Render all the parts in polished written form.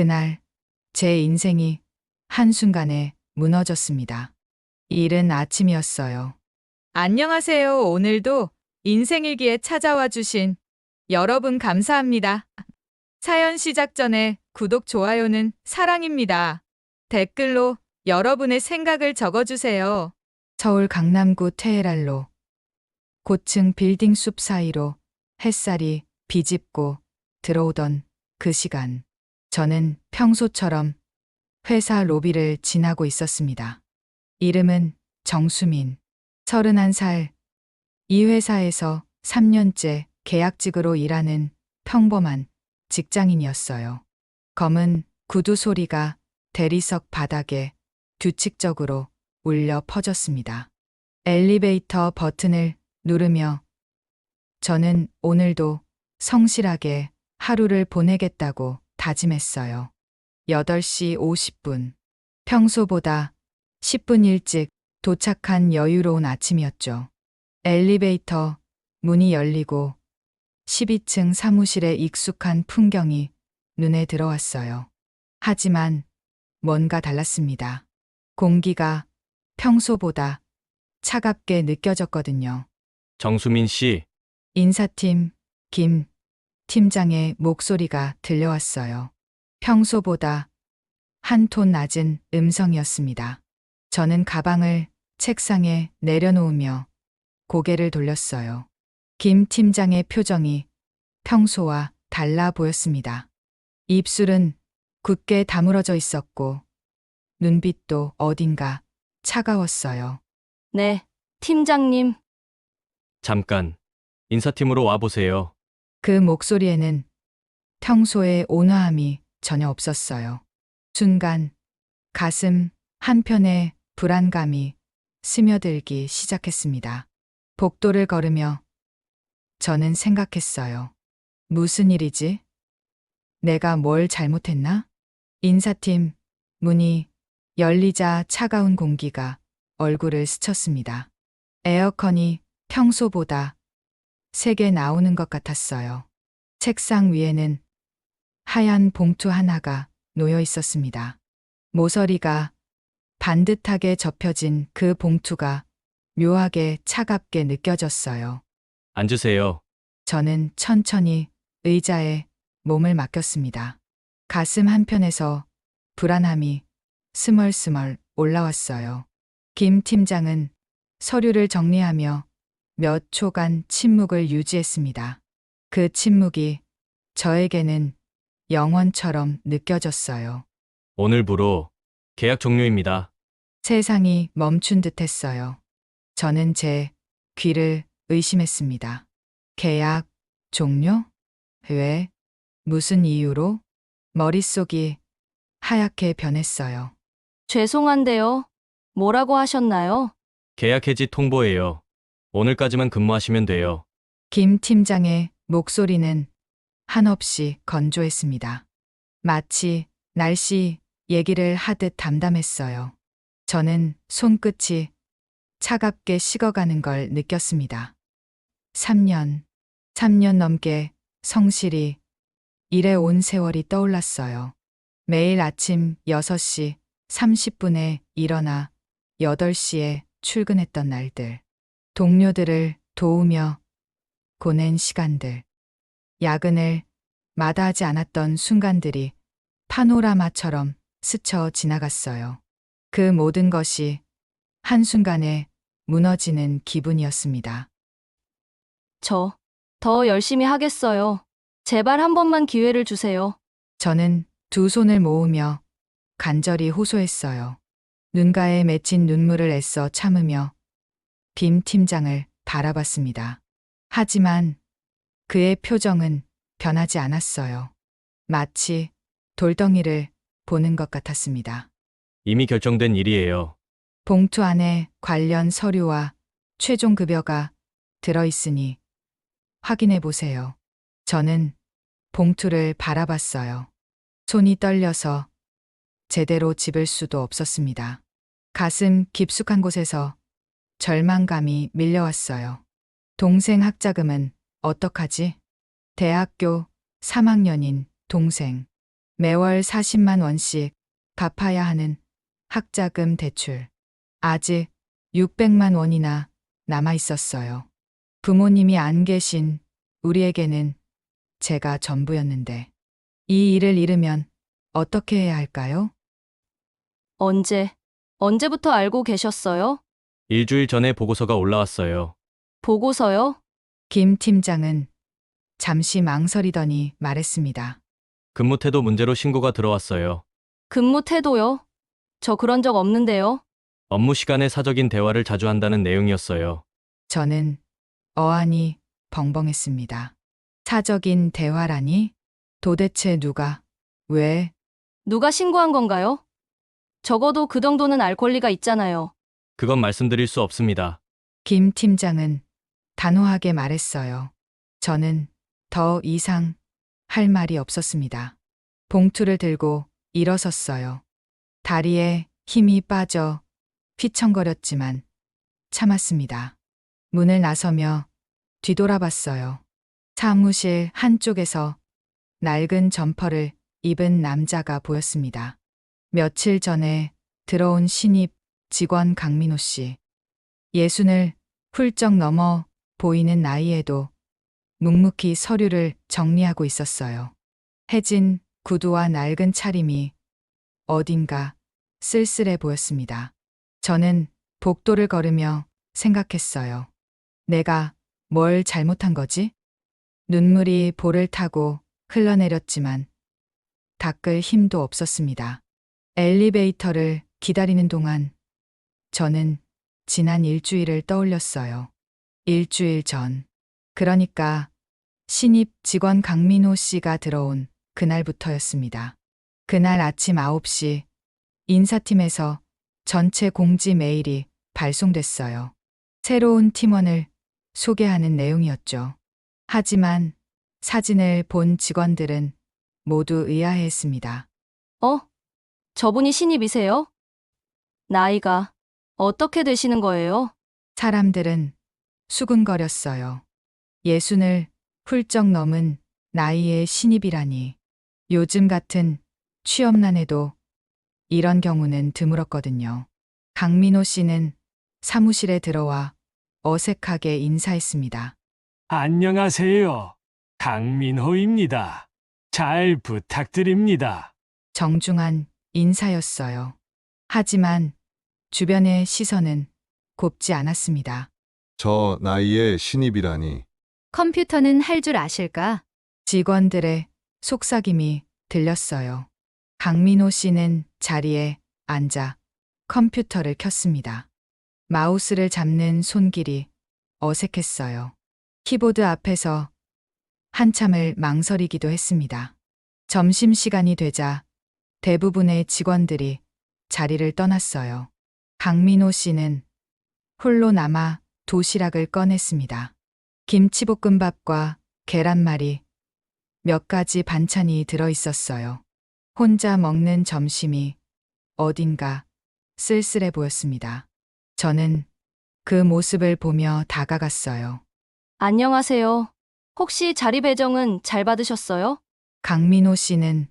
그날 제 인생이 한순간에 무너졌습니다. 이른 아침이었어요. 안녕하세요. 오늘도 인생일기에 찾아와 주신 여러분 감사합니다. 사연 시작 전에 구독, 좋아요는 사랑입니다. 댓글로 여러분의 생각을 적어주세요. 서울 강남구 테헤랄로 고층 빌딩 숲 사이로 햇살이 비집고 들어오던 그 시간, 저는 평소처럼 회사 로비를 지나고 있었습니다. 이름은 정수민, 31살, 이 회사에서 3년째 계약직으로 일하는 평범한 직장인이었어요. 검은 구두 소리가 대리석 바닥에 규칙적으로 울려 퍼졌습니다. 엘리베이터 버튼을 누르며 저는 오늘도 성실하게 하루를 보내겠다고 다짐했어요. 8시 50분. 평소보다 10분 일찍 도착한 여유로운 아침이었죠. 엘리베이터 문이 열리고 12층 사무실의 익숙한 풍경이 눈에 들어왔어요. 하지만 뭔가 달랐습니다. 공기가 평소보다 차갑게 느껴졌거든요. 정수민 씨, 인사팀 김 팀장의 목소리가 들려왔어요. 평소보다 한 톤 낮은 음성이었습니다. 저는 가방을 책상에 내려놓으며 고개를 돌렸어요. 김 팀장의 표정이 평소와 달라 보였습니다. 입술은 굳게 다물어져 있었고 눈빛도 어딘가 차가웠어요. 네, 팀장님. 잠깐. 인사팀으로 와보세요. 그 목소리에는 평소의 온화함이 전혀 없었어요. 순간 가슴 한편에 불안감이 스며들기 시작했습니다. 복도를 걸으며 저는 생각했어요. 무슨 일이지? 내가 뭘 잘못했나? 인사팀 문이 열리자 차가운 공기가 얼굴을 스쳤습니다. 에어컨이 평소보다 세게 나오는 것 같았어요. 책상 위에는 하얀 봉투 하나가 놓여 있었습니다. 모서리가 반듯하게 접혀진 그 봉투가 묘하게 차갑게 느껴졌어요. 앉으세요. 저는 천천히 의자에 몸을 맡겼습니다. 가슴 한편에서 불안함이 스멀스멀 올라왔어요. 김 팀장은 서류를 정리하며 몇 초간 침묵을 유지했습니다. 그 침묵이 저에게는 영원처럼 느껴졌어요. 오늘부로 계약 종료입니다. 세상이 멈춘 듯 했어요. 저는 제 귀를 의심했습니다. 계약 종료? 왜? 무슨 이유로? 머릿속이 하얗게 변했어요. 죄송한데요. 뭐라고 하셨나요? 계약 해지 통보예요. 오늘까지만 근무하시면 돼요. 김 팀장의 목소리는 한없이 건조했습니다. 마치 날씨 얘기를 하듯 담담했어요. 저는 손끝이 차갑게 식어가는 걸 느꼈습니다. 3년 넘게 성실히 일해온 세월이 떠올랐어요. 매일 아침 6시 30분에 일어나 8시에 출근했던 날들. 동료들을 도우며 보낸 시간들. 야근을 마다하지 않았던 순간들이 파노라마처럼 스쳐 지나갔어요. 그 모든 것이 한순간에 무너지는 기분이었습니다. 저 더 열심히 하겠어요. 제발 한 번만 기회를 주세요. 저는 두 손을 모으며 간절히 호소했어요. 눈가에 맺힌 눈물을 애써 참으며 김 팀장을 바라봤습니다. 하지만 그의 표정은 변하지 않았어요. 마치 돌덩이를 보는 것 같았습니다. 이미 결정된 일이에요. 봉투 안에 관련 서류와 최종 급여가 들어있으니 확인해 보세요. 저는 봉투를 바라봤어요. 손이 떨려서 제대로 집을 수도 없었습니다. 가슴 깊숙한 곳에서 절망감이 밀려왔어요. 동생 학자금은 어떡하지? 대학교 3학년인 동생. 매월 40만 원씩 갚아야 하는 학자금 대출. 아직 600만 원이나 남아 있었어요. 부모님이 안 계신 우리에게는 제가 전부였는데 이 일을 잃으면 어떻게 해야 할까요? 언제부터 알고 계셨어요? 일주일 전에 보고서가 올라왔어요. 보고서요? 김 팀장은 잠시 망설이더니 말했습니다. 근무 태도 문제로 신고가 들어왔어요. 근무 태도요? 저 그런 적 없는데요. 업무 시간에 사적인 대화를 자주 한다는 내용이었어요. 저는 어안이 벙벙했습니다. 사적인 대화라니? 도대체 누가, 왜? 누가 신고한 건가요? 적어도 그 정도는 알 권리가 있잖아요. 그건 말씀드릴 수 없습니다. 김 팀장은 단호하게 말했어요. 저는 더 이상 할 말이 없었습니다. 봉투를 들고 일어섰어요. 다리에 힘이 빠져 휘청거렸지만 참았습니다. 문을 나서며 뒤돌아봤어요. 사무실 한쪽에서 낡은 점퍼를 입은 남자가 보였습니다. 며칠 전에 들어온 신입 직원 강민호 씨. 예순을 훌쩍 넘어 보이는 나이에도 묵묵히 서류를 정리하고 있었어요. 해진 구두와 낡은 차림이 어딘가 쓸쓸해 보였습니다. 저는 복도를 걸으며 생각했어요. 내가 뭘 잘못한 거지? 눈물이 볼을 타고 흘러내렸지만 닦을 힘도 없었습니다. 엘리베이터를 기다리는 동안 저는 지난 일주일을 떠올렸어요. 일주일 전. 그러니까 신입 직원 강민호 씨가 들어온 그날부터였습니다. 그날 아침 9시 인사팀에서 전체 공지 메일이 발송됐어요. 새로운 팀원을 소개하는 내용이었죠. 하지만 사진을 본 직원들은 모두 의아해했습니다. 저분이 신입이세요? 나이가 어떻게 되시는 거예요? 사람들은 수군거렸어요. 예순을 훌쩍 넘은 나이의 신입이라니. 요즘 같은 취업난에도 이런 경우는 드물었거든요. 강민호 씨는 사무실에 들어와 어색하게 인사했습니다. 안녕하세요. 강민호입니다. 잘 부탁드립니다. 정중한 인사였어요. 하지만 주변의 시선은 곱지 않았습니다. 저 나이에 신입이라니. 컴퓨터는 할 줄 아실까? 직원들의 속삭임이 들렸어요. 강민호 씨는 자리에 앉아 컴퓨터를 켰습니다. 마우스를 잡는 손길이 어색했어요. 키보드 앞에서 한참을 망설이기도 했습니다. 점심시간이 되자 대부분의 직원들이 자리를 떠났어요. 강민호 씨는 홀로 남아 도시락을 꺼냈습니다. 김치볶음밥과 계란말이, 몇 가지 반찬이 들어 있었어요. 혼자 먹는 점심이 어딘가 쓸쓸해 보였습니다. 저는 그 모습을 보며 다가갔어요. 안녕하세요. 혹시 자리 배정은 잘 받으셨어요? 강민호 씨는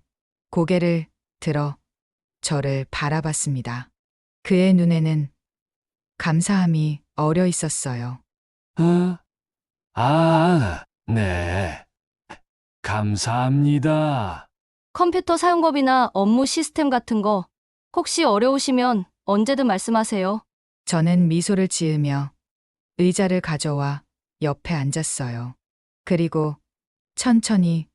고개를 들어 저를 바라봤습니다. 그의 눈에는 감사함이 어려 있었어요. 네. 감사합니다. 컴퓨터 사용법이나 업무 시스템 같은 거 혹시 어려우시면 언제든 말씀하세요. 저는 미소를 지으며 의자를 가져와 옆에 앉았어요. 그리고 천천히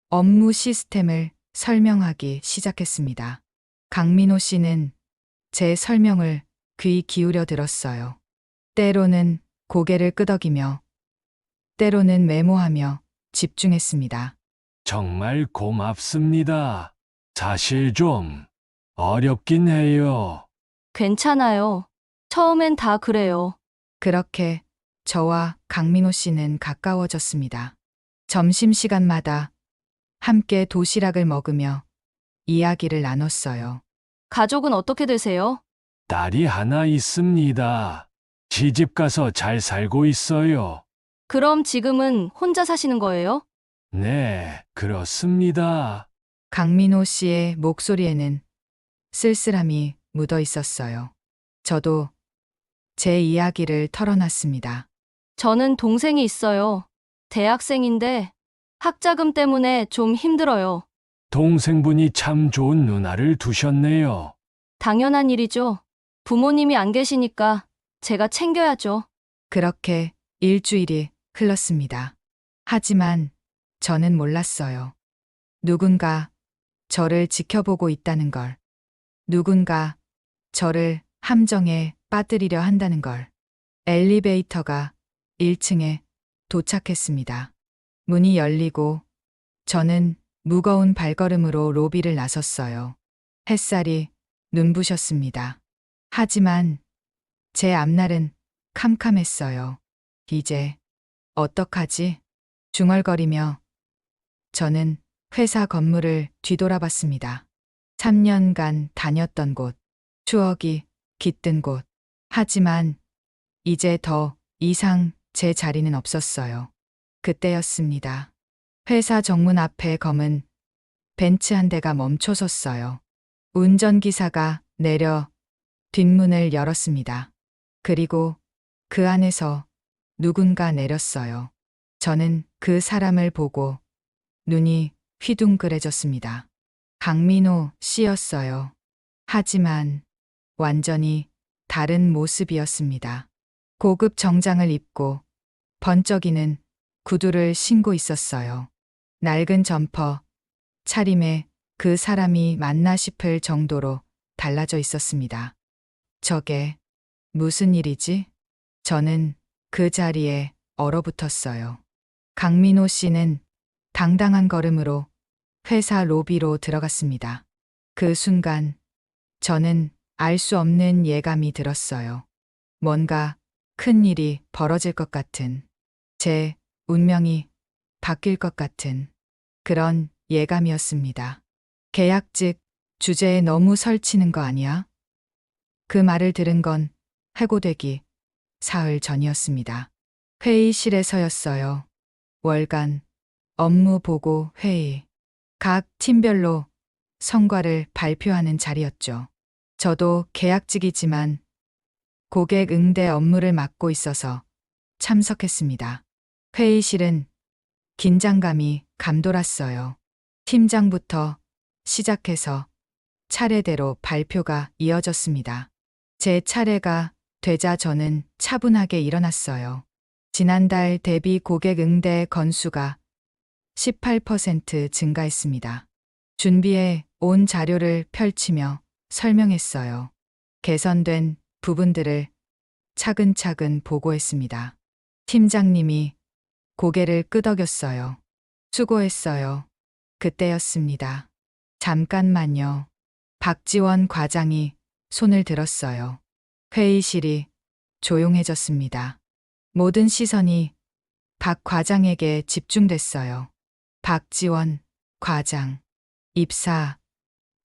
업무 시스템을 설명하기 시작했습니다. 강민호 씨는 제 설명을 귀 기울여 들었어요. 때로는 고개를 끄덕이며, 때로는 메모하며 집중했습니다. 정말 고맙습니다. 사실 좀 어렵긴 해요. 괜찮아요. 처음엔 다 그래요. 그렇게 저와 강민호 씨는 가까워졌습니다. 점심시간마다 함께 도시락을 먹으며 이야기를 나눴어요. 가족은 어떻게 되세요? 딸이 하나 있습니다. 시집 가서 잘 살고 있어요. 그럼 지금은 혼자 사시는 거예요? 네, 그렇습니다. 강민호 씨의 목소리에는 쓸쓸함이 묻어 있었어요. 저도 제 이야기를 털어놨습니다. 저는 동생이 있어요. 대학생인데 학자금 때문에 좀 힘들어요. 동생분이 참 좋은 누나를 두셨네요. 당연한 일이죠. 부모님이 안 계시니까 제가 챙겨야죠. 그렇게 일주일이 흘렀습니다. 하지만 저는 몰랐어요. 누군가 저를 지켜보고 있다는 걸. 누군가 저를 함정에 빠뜨리려 한다는 걸. 엘리베이터가 1층에 도착했습니다. 문이 열리고 저는 무거운 발걸음으로 로비를 나섰어요. 햇살이 눈부셨습니다. 하지만 제 앞날은 캄캄했어요. 이제 어떡하지? 중얼거리며 저는 회사 건물을 뒤돌아봤습니다. 3년간 다녔던 곳, 추억이 깃든 곳. 하지만 이제 더 이상 제 자리는 없었어요. 그때였습니다. 회사 정문 앞에 검은 벤츠 한 대가 멈춰섰어요. 운전기사가 내려 뒷문을 열었습니다. 그리고 그 안에서 누군가 내렸어요. 저는 그 사람을 보고 눈이 휘둥그레졌습니다. 강민호 씨였어요. 하지만 완전히 다른 모습이었습니다. 고급 정장을 입고 번쩍이는 구두를 신고 있었어요. 낡은 점퍼, 차림에 그 사람이 맞나 싶을 정도로 달라져 있었습니다. 저게 무슨 일이지? 저는 그 자리에 얼어붙었어요. 강민호 씨는 당당한 걸음으로 회사 로비로 들어갔습니다. 그 순간 저는 알 수 없는 예감이 들었어요. 뭔가 큰 일이 벌어질 것 같은, 제 운명이 바뀔 것 같은 그런 예감이었습니다. 계약직 주제에 너무 설치는 거 아니야? 그 말을 들은 건 해고되기 사흘 전이었습니다. 회의실에서였어요. 월간 업무 보고 회의. 각 팀별로 성과를 발표하는 자리였죠. 저도 계약직이지만 고객 응대 업무를 맡고 있어서 참석했습니다. 회의실은 긴장감이 감돌았어요. 팀장부터 시작해서 차례대로 발표가 이어졌습니다. 제 차례가 되자 저는 차분하게 일어났어요. 지난달 대비 고객 응대 건수가 18% 증가했습니다. 준비해 온 자료를 펼치며 설명했어요. 개선된 부분들을 차근차근 보고했습니다. 팀장님이 고개를 끄덕였어요. 수고했어요. 그때였습니다. 잠깐만요. 박지원 과장이 손을 들었어요. 회의실이 조용해졌습니다. 모든 시선이 박 과장에게 집중됐어요. 박지원 과장, 입사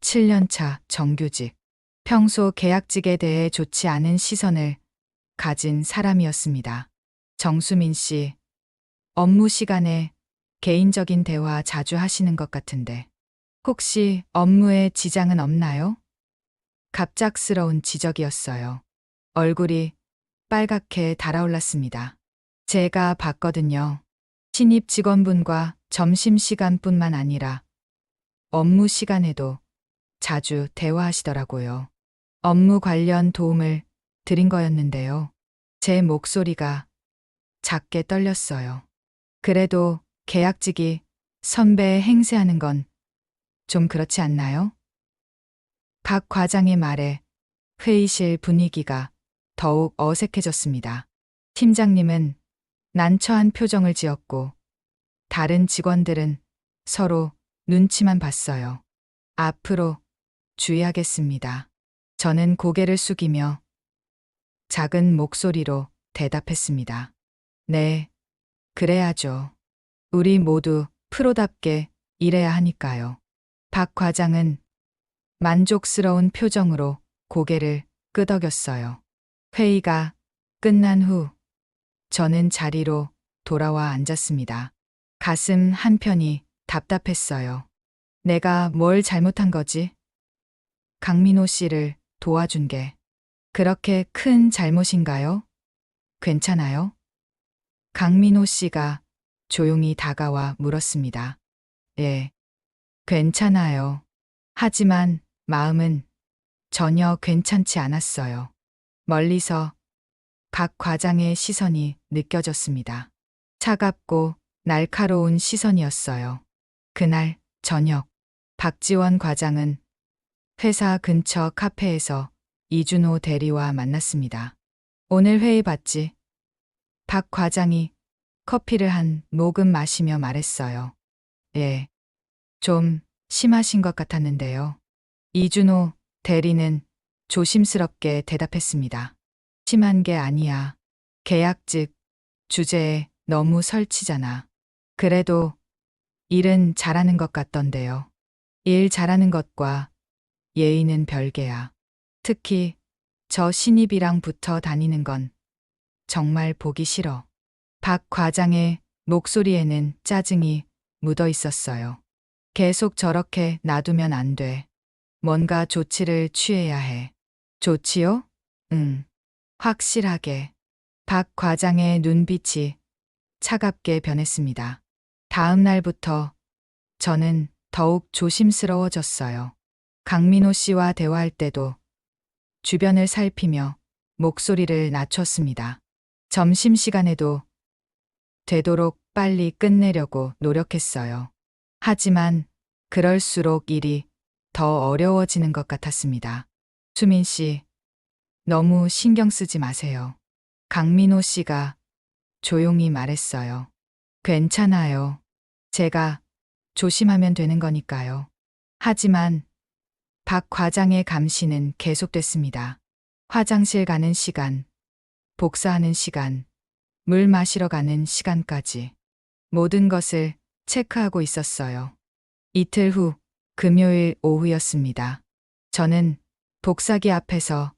7년차 정규직. 평소 계약직에 대해 좋지 않은 시선을 가진 사람이었습니다. 정수민 씨, 업무 시간에 개인적인 대화 자주 하시는 것 같은데 혹시 업무에 지장은 없나요? 갑작스러운 지적이었어요. 얼굴이 빨갛게 달아올랐습니다. 제가 봤거든요. 신입 직원분과 점심시간뿐만 아니라 업무 시간에도 자주 대화하시더라고요. 업무 관련 도움을 드린 거였는데요. 제 목소리가 작게 떨렸어요. 그래도 계약직이 선배 행세하는 건 좀 그렇지 않나요? 박 과장의 말에 회의실 분위기가 더욱 어색해졌습니다. 팀장님은 난처한 표정을 지었고 다른 직원들은 서로 눈치만 봤어요. 앞으로 주의하겠습니다. 저는 고개를 숙이며 작은 목소리로 대답했습니다. 네, 그래야죠. 우리 모두 프로답게 일해야 하니까요. 박 과장은 만족스러운 표정으로 고개를 끄덕였어요. 회의가 끝난 후 저는 자리로 돌아와 앉았습니다. 가슴 한편이 답답했어요. 내가 뭘 잘못한 거지? 강민호 씨를 도와준 게 그렇게 큰 잘못인가요? 괜찮아요? 강민호 씨가 조용히 다가와 물었습니다. 예, 괜찮아요. 하지만 마음은 전혀 괜찮지 않았어요. 멀리서 박 과장의 시선이 느껴졌습니다. 차갑고 날카로운 시선이었어요. 그날 저녁, 박지원 과장은 회사 근처 카페에서 이준호 대리와 만났습니다. 오늘 회의 봤지? 박 과장이 커피를 한 모금 마시며 말했어요. 예, 좀 심하신 것 같았는데요. 이준호 대리는 조심스럽게 대답했습니다. 심한 게 아니야. 계약직 주제에 너무 설치잖아. 그래도 일은 잘하는 것 같던데요. 일 잘하는 것과 예의는 별개야. 특히 저 신입이랑 붙어 다니는 건 정말 보기 싫어. 박 과장의 목소리에는 짜증이 묻어 있었어요. 계속 저렇게 놔두면 안 돼. 뭔가 조치를 취해야 해. 조치요? 응. 확실하게. 박 과장의 눈빛이 차갑게 변했습니다. 다음 날부터 저는 더욱 조심스러워졌어요. 강민호 씨와 대화할 때도 주변을 살피며 목소리를 낮췄습니다. 점심시간에도 되도록 빨리 끝내려고 노력했어요. 하지만 그럴수록 일이 더 어려워지는 것 같았습니다. 수민 씨, 너무 신경 쓰지 마세요. 강민호 씨가 조용히 말했어요. 괜찮아요. 제가 조심하면 되는 거니까요. 하지만 박 과장의 감시는 계속됐습니다. 화장실 가는 시간, 복사하는 시간, 물 마시러 가는 시간까지 모든 것을 체크하고 있었어요. 이틀 후 금요일 오후였습니다. 저는 복사기 앞에서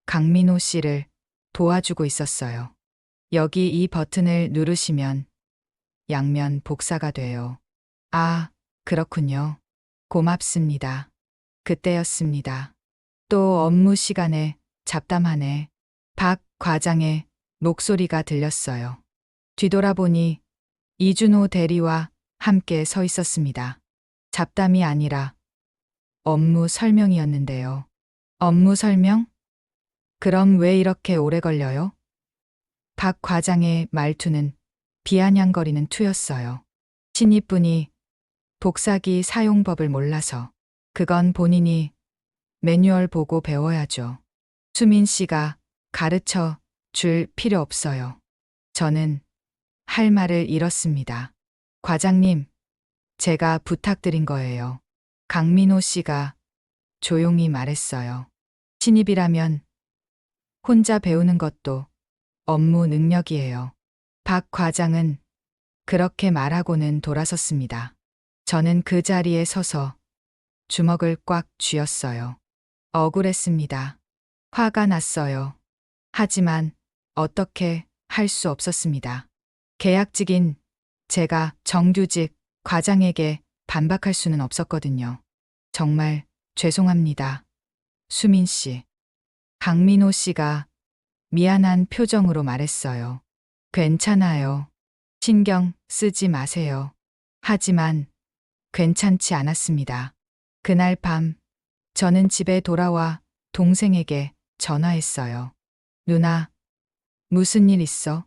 강민호 씨를 도와주고 있었어요. 여기 이 버튼을 누르시면 양면 복사가 돼요. 아, 그렇군요. 고맙습니다. 그때였습니다. 또 업무 시간에 잡담하네. 박 과장의 목소리가 들렸어요. 뒤돌아보니 이준호 대리와 함께 서 있었습니다. 잡담이 아니라 업무 설명이었는데요. 업무 설명? 그럼 왜 이렇게 오래 걸려요? 박 과장의 말투는 비아냥거리는 투였어요. 신입분이 복사기 사용법을 몰라서 그건 본인이 매뉴얼 보고 배워야죠. 수민 씨가 가르쳐 줄 필요 없어요. 저는 할 말을 잃었습니다. 과장님, 제가 부탁드린 거예요. 강민호 씨가 조용히 말했어요. 신입이라면 혼자 배우는 것도 업무 능력이에요. 박 과장은 그렇게 말하고는 돌아섰습니다. 저는 그 자리에 서서 주먹을 꽉 쥐었어요. 억울했습니다. 화가 났어요. 하지만 어떻게 할 수 없었습니다. 계약직인 제가 정규직 과장에게 반박할 수는 없었거든요. 정말 죄송합니다. 수민 씨. 강민호 씨가 미안한 표정으로 말했어요. 괜찮아요. 신경 쓰지 마세요. 하지만 괜찮지 않았습니다. 그날 밤 저는 집에 돌아와 동생에게 전화했어요. 누나, 무슨 일 있어?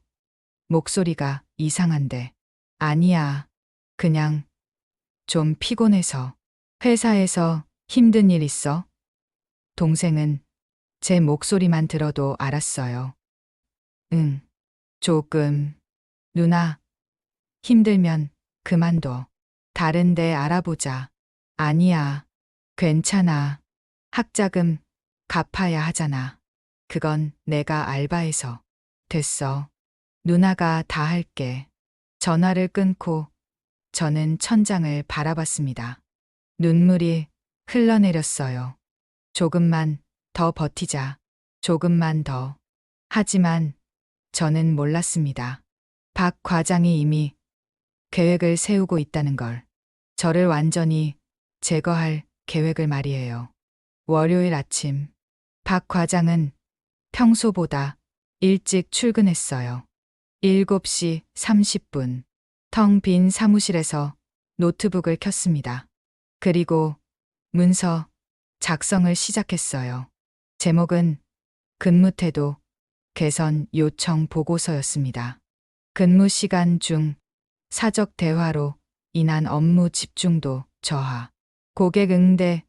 목소리가 이상한데. 아니야. 그냥 좀 피곤해서. 회사에서 힘든 일 있어? 동생은 제 목소리만 들어도 알았어요. 응, 조금. 누나, 힘들면 그만둬. 다른 데 알아보자. 아니야. 괜찮아. 학자금 갚아야 하잖아. 그건 내가 알바해서. 됐어. 누나가 다 할게. 전화를 끊고 저는 천장을 바라봤습니다. 눈물이 흘러내렸어요. 조금만 더 버티자. 조금만 더. 하지만 저는 몰랐습니다. 박 과장이 이미 계획을 세우고 있다는 걸. 저를 완전히 제거할 계획을 말이에요. 월요일 아침, 박 과장은 평소보다 일찍 출근했어요. 7시 30분. 텅 빈 사무실에서 노트북을 켰습니다. 그리고 문서 작성을 시작했어요. 제목은 근무태도 개선 요청 보고서였습니다. 근무 시간 중 사적 대화로 인한 업무 집중도 저하, 고객 응대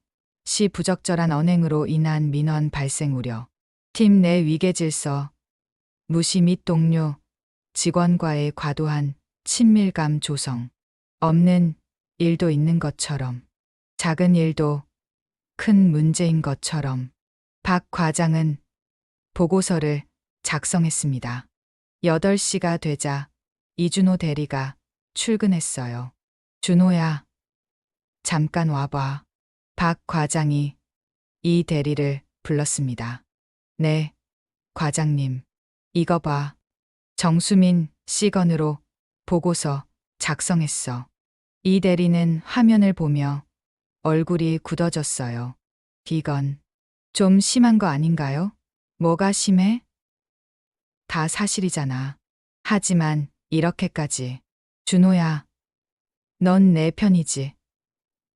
시 부적절한 언행으로 인한 민원 발생 우려, 팀 내 위계 질서, 무시 및 동료, 직원과의 과도한 친밀감 조성, 없는 일도 있는 것처럼, 작은 일도 큰 문제인 것처럼 박 과장은 보고서를 작성했습니다. 8시가 되자 이준호 대리가 출근했어요. 준호야, 잠깐 와봐. 박 과장이 이 대리를 불렀습니다. 네, 과장님. 이거 봐. 정수민 C건으로 보고서 작성했어. 이 대리는 화면을 보며 얼굴이 굳어졌어요. 이건 좀 심한 거 아닌가요? 뭐가 심해? 다 사실이잖아. 하지만 이렇게까지. 준호야, 넌 내 편이지.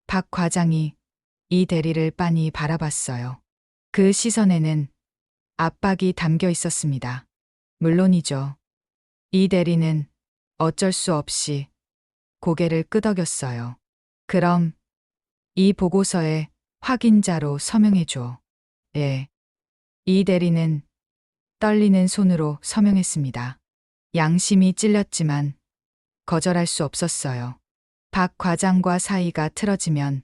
박 과장이 이 대리를 빤히 바라봤어요. 그 시선에는 압박이 담겨 있었습니다. 물론이죠. 이 대리는 어쩔 수 없이 고개를 끄덕였어요. 그럼 이 보고서에 확인자로 서명해줘. 예. 이 대리는 떨리는 손으로 서명했습니다. 양심이 찔렸지만 거절할 수 없었어요. 박 과장과 사이가 틀어지면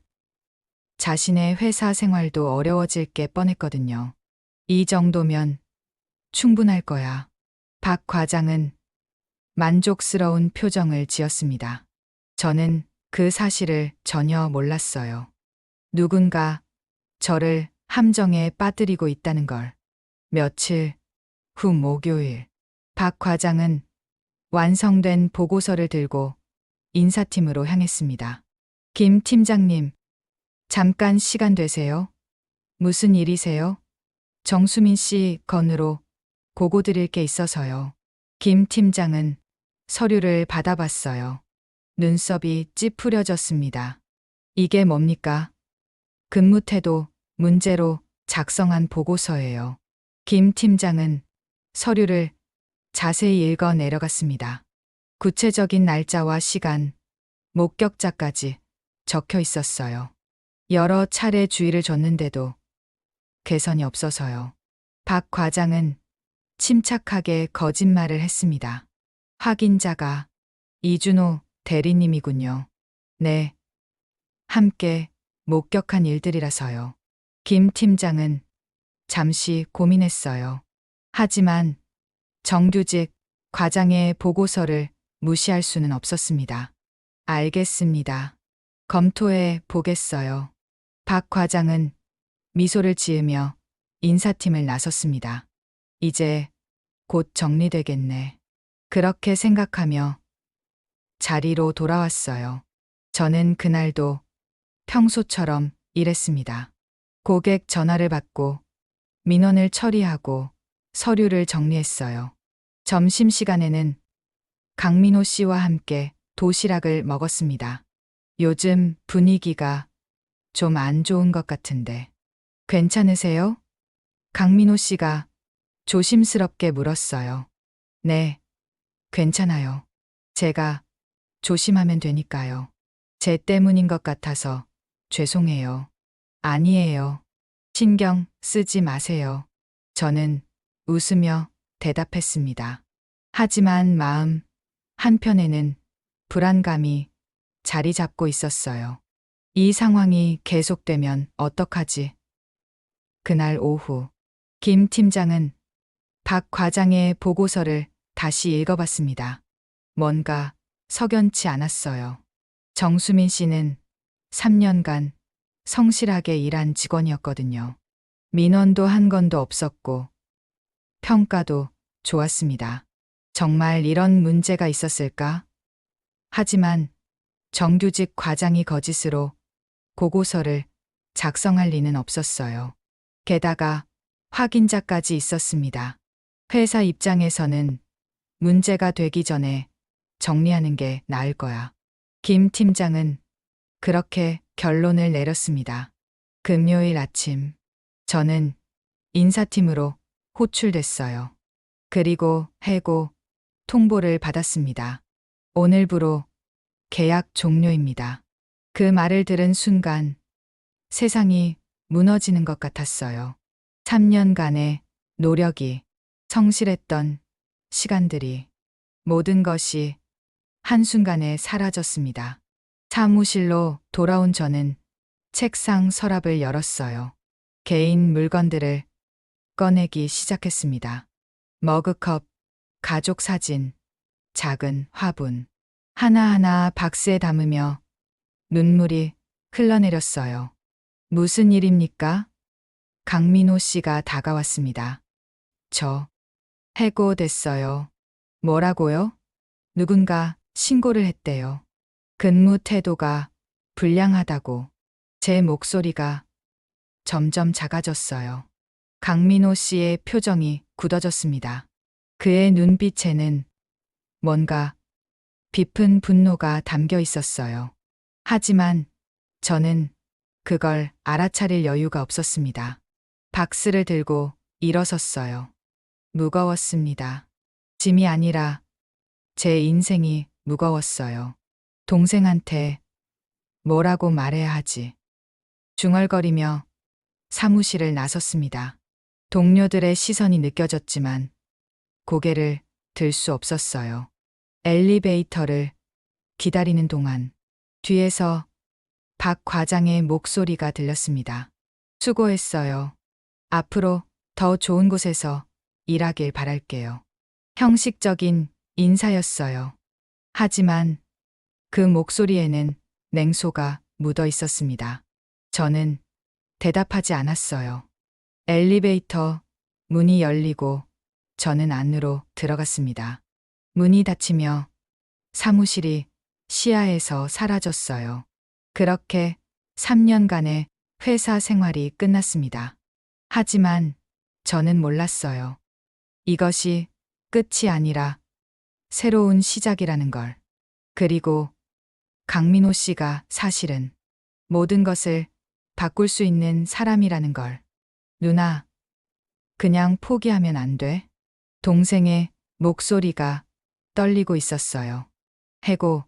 자신의 회사 생활도 어려워질 게 뻔했거든요. 이 정도면 충분할 거야. 박 과장은 만족스러운 표정을 지었습니다. 저는 그 사실을 전혀 몰랐어요. 누군가 저를 함정에 빠뜨리고 있다는 걸. 며칠 후 목요일, 박 과장은 완성된 보고서를 들고 인사팀으로 향했습니다. 김 팀장님, 잠깐 시간 되세요? 무슨 일이세요? 정수민 씨 건으로 보고 드릴 게 있어서요. 김 팀장은 서류를 받아봤어요. 눈썹이 찌푸려졌습니다. 이게 뭡니까? 근무태도 문제로 작성한 보고서예요. 김 팀장은 서류를 자세히 읽어 내려갔습니다. 구체적인 날짜와 시간, 목격자까지 적혀 있었어요. 여러 차례 주의를 줬는데도 개선이 없어서요. 박 과장은 침착하게 거짓말을 했습니다. 확인자가 이준호 대리님이군요. 네. 함께 목격한 일들이라서요. 김 팀장은 잠시 고민했어요. 하지만 정규직 과장의 보고서를 무시할 수는 없었습니다. 알겠습니다. 검토해 보겠어요. 박 과장은 미소를 지으며 인사팀을 나섰습니다. 이제 곧 정리되겠네. 그렇게 생각하며 자리로 돌아왔어요. 저는 그날도 평소처럼 일했습니다. 고객 전화를 받고 민원을 처리하고 서류를 정리했어요. 점심시간에는 강민호 씨와 함께 도시락을 먹었습니다. 요즘 분위기가 좀 안 좋은 것 같은데 괜찮으세요? 강민호 씨가 조심스럽게 물었어요. 네, 괜찮아요. 제가 조심하면 되니까요. 제 때문인 것 같아서 죄송해요. 아니에요. 신경 쓰지 마세요. 저는 웃으며 대답했습니다. 하지만 마음 한편에는 불안감이 자리 잡고 있었어요. 이 상황이 계속되면 어떡하지? 그날 오후, 김 팀장은 박 과장의 보고서를 다시 읽어봤습니다. 뭔가 석연치 않았어요. 정수민 씨는 3년간 성실하게 일한 직원이었거든요. 민원도 한 건도 없었고 평가도 좋았습니다. 정말 이런 문제가 있었을까? 하지만 정규직 과장이 거짓으로 고고서를 작성할 리는 없었어요. 게다가 확인자까지 있었습니다. 회사 입장에서는 문제가 되기 전에 정리하는 게 나을 거야. 김 팀장은 그렇게 결론을 내렸습니다. 금요일 아침, 저는 인사팀으로 호출됐어요. 그리고 해고 통보를 받았습니다. 오늘부로 계약 종료입니다. 그 말을 들은 순간 세상이 무너지는 것 같았어요. 3년간의 노력이, 성실했던 시간들이, 모든 것이 한순간에 사라졌습니다. 사무실로 돌아온 저는 책상 서랍을 열었어요. 개인 물건들을 꺼내기 시작했습니다. 머그컵, 가족 사진, 작은 화분. 하나하나 박스에 담으며 눈물이 흘러내렸어요. 무슨 일입니까? 강민호 씨가 다가왔습니다. 저 해고됐어요. 뭐라고요? 누군가 신고를 했대요. 근무 태도가 불량하다고. 제 목소리가 점점 작아졌어요. 강민호 씨의 표정이 굳어졌습니다. 그의 눈빛에는 뭔가 깊은 분노가 담겨 있었어요. 하지만 저는 그걸 알아차릴 여유가 없었습니다. 박스를 들고 일어섰어요. 무거웠습니다. 짐이 아니라 제 인생이 무거웠어요. 동생한테 뭐라고 말해야 하지? 중얼거리며 사무실을 나섰습니다. 동료들의 시선이 느껴졌지만 고개를 들 수 없었어요. 엘리베이터를 기다리는 동안 뒤에서 박 과장의 목소리가 들렸습니다. 수고했어요. 앞으로 더 좋은 곳에서 일하길 바랄게요. 형식적인 인사였어요. 하지만 그 목소리에는 냉소가 묻어 있었습니다. 저는 대답하지 않았어요. 엘리베이터 문이 열리고 저는 안으로 들어갔습니다. 문이 닫히며 사무실이 시야에서 사라졌어요. 그렇게 3년간의 회사 생활이 끝났습니다. 하지만 저는 몰랐어요. 이것이 끝이 아니라 새로운 시작이라는 걸. 그리고 강민호 씨가 사실은 모든 것을 바꿀 수 있는 사람이라는 걸. 누나, 그냥 포기하면 안 돼? 동생의 목소리가 떨리고 있었어요. 해고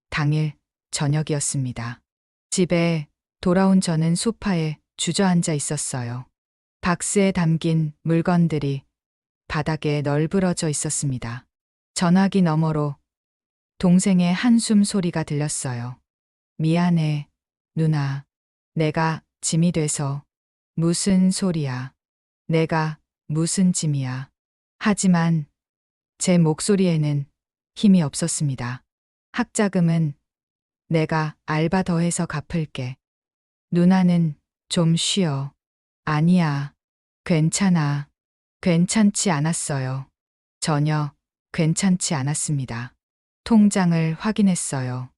당일 저녁이었습니다. 집에 돌아온 저는 소파에 주저앉아 있었어요. 박스에 담긴 물건들이 바닥에 널브러져 있었습니다. 전화기 너머로 동생의 한숨 소리가 들렸어요. 미안해, 누나. 내가 짐이 돼서. 무슨 소리야. 내가 무슨 짐이야. 하지만 제 목소리에는 힘이 없었습니다. 학자금은 내가 알바 더해서 갚을게. 누나는 좀 쉬어. 아니야. 괜찮아. 괜찮지 않았어요. 전혀 괜찮지 않았습니다. 통장을 확인했어요.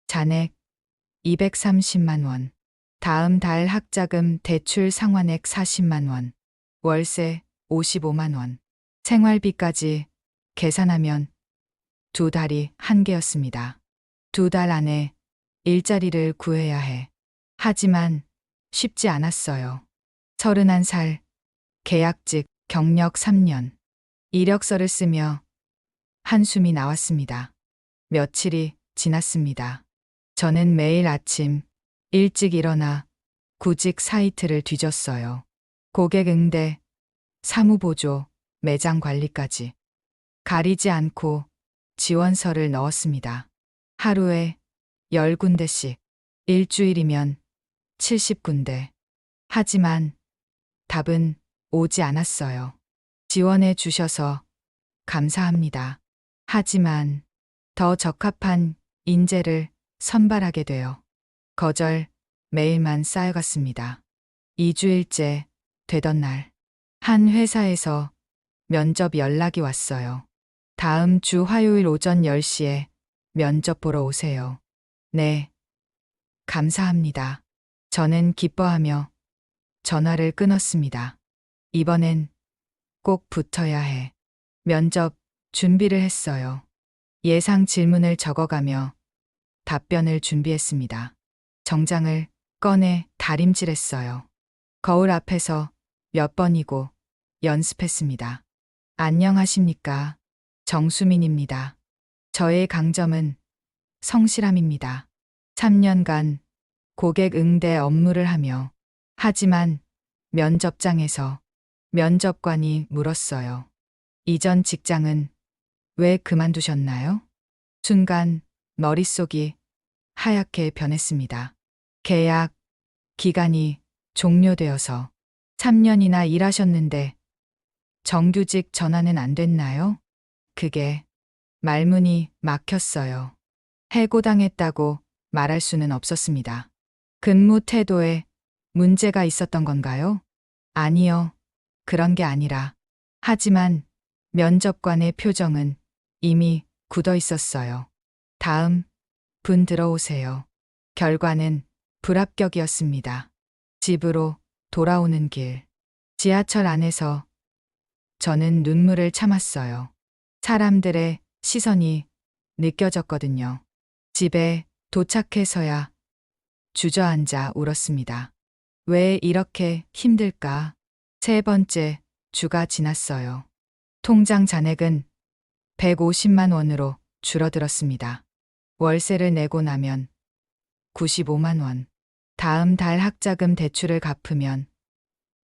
잔액 230만 원. 다음 달 학자금 대출 상환액 40만 원. 월세 55만 원. 생활비까지 계산하면 2달이 한계였습니다. 2달 안에 일자리를 구해야 해. 하지만 쉽지 않았어요. 31살, 계약직, 경력 3년. 이력서를 쓰며 한숨이 나왔습니다. 며칠이 지났습니다. 저는 매일 아침 일찍 일어나 구직 사이트를 뒤졌어요. 고객 응대, 사무보조, 매장 관리까지. 가리지 않고 지원서를 넣었습니다. 하루에 10군데씩, 일주일이면 70군데. 하지만 답은 오지 않았어요. 지원해 주셔서 감사합니다. 하지만 더 적합한 인재를 선발하게 되어 거절 메일만 쌓여갔습니다. 2주일째 되던 날, 한 회사에서 면접 연락이 왔어요. 다음 주 화요일 오전 10시에 면접 보러 오세요. 네, 감사합니다. 저는 기뻐하며 전화를 끊었습니다. 이번엔 꼭 붙어야 해. 면접 준비를 했어요. 예상 질문을 적어가며 답변을 준비했습니다. 정장을 꺼내 다림질했어요. 거울 앞에서 몇 번이고 연습했습니다. 안녕하십니까. 정수민입니다. 저의 강점은 성실함입니다. 3년간 고객 응대 업무를 하며 하지만 면접장에서 면접관이 물었어요. 이전 직장은 왜 그만두셨나요? 순간 머릿속이 하얗게 변했습니다. 계약 기간이 종료되어서 3년이나 일하셨는데 정규직 전환은 안 됐나요? 그게 말문이 막혔어요. 해고당했다고 말할 수는 없었습니다. 근무 태도에 문제가 있었던 건가요? 아니요. 그런 게 아니라. 하지만 면접관의 표정은 이미 굳어 있었어요. 다음 분 들어오세요. 결과는 불합격이었습니다. 집으로 돌아오는 길. 지하철 안에서 저는 눈물을 참았어요. 사람들의 시선이 느껴졌거든요. 집에 도착해서야 주저앉아 울었습니다. 왜 이렇게 힘들까? 세 번째 주가 지났어요. 통장 잔액은 150만 원으로 줄어들었습니다. 월세를 내고 나면 95만 원. 다음 달 학자금 대출을 갚으면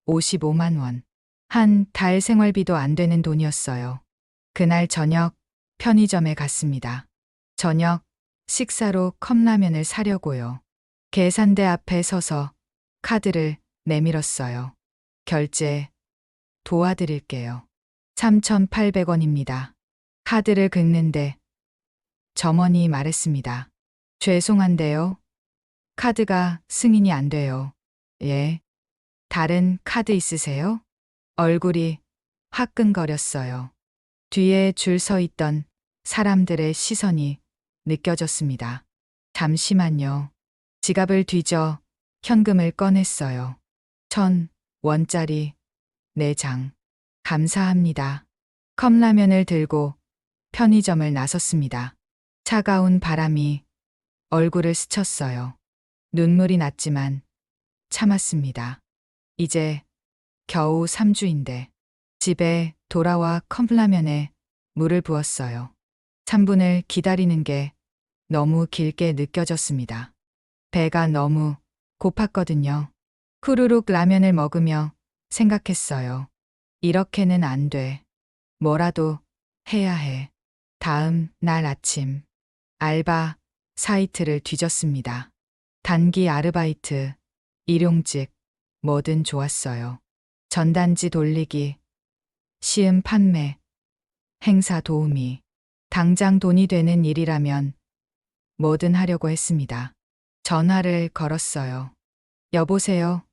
55만 원. 한 달 생활비도 안 되는 돈이었어요. 그날 저녁 편의점에 갔습니다. 저녁 식사로 컵라면을 사려고요. 계산대 앞에 서서 카드를 내밀었어요. 결제 도와드릴게요. 3,800원입니다. 카드를 긁는데 점원이 말했습니다. 죄송한데요. 카드가 승인이 안 돼요. 예. 다른 카드 있으세요? 얼굴이 화끈거렸어요. 뒤에 줄 서 있던 사람들의 시선이 느껴졌습니다. 잠시만요. 지갑을 뒤져 현금을 꺼냈어요. 1,000원짜리 4장. 감사합니다. 컵라면을 들고 편의점을 나섰습니다. 차가운 바람이 얼굴을 스쳤어요. 눈물이 났지만 참았습니다. 이제 겨우 3주인데 집에 돌아와 컵라면에 물을 부었어요. 3분을 기다리는 게 너무 길게 느껴졌습니다. 배가 너무 고팠거든요. 후루룩 라면을 먹으며 생각했어요. 이렇게는 안 돼. 뭐라도 해야 해. 다음 날 아침 알바 사이트를 뒤졌습니다. 단기 아르바이트, 일용직, 뭐든 좋았어요. 전단지 돌리기, 시음 판매, 행사 도우미. 당장 돈이 되는 일이라면 뭐든 하려고 했습니다. 전화를 걸었어요. 여보세요.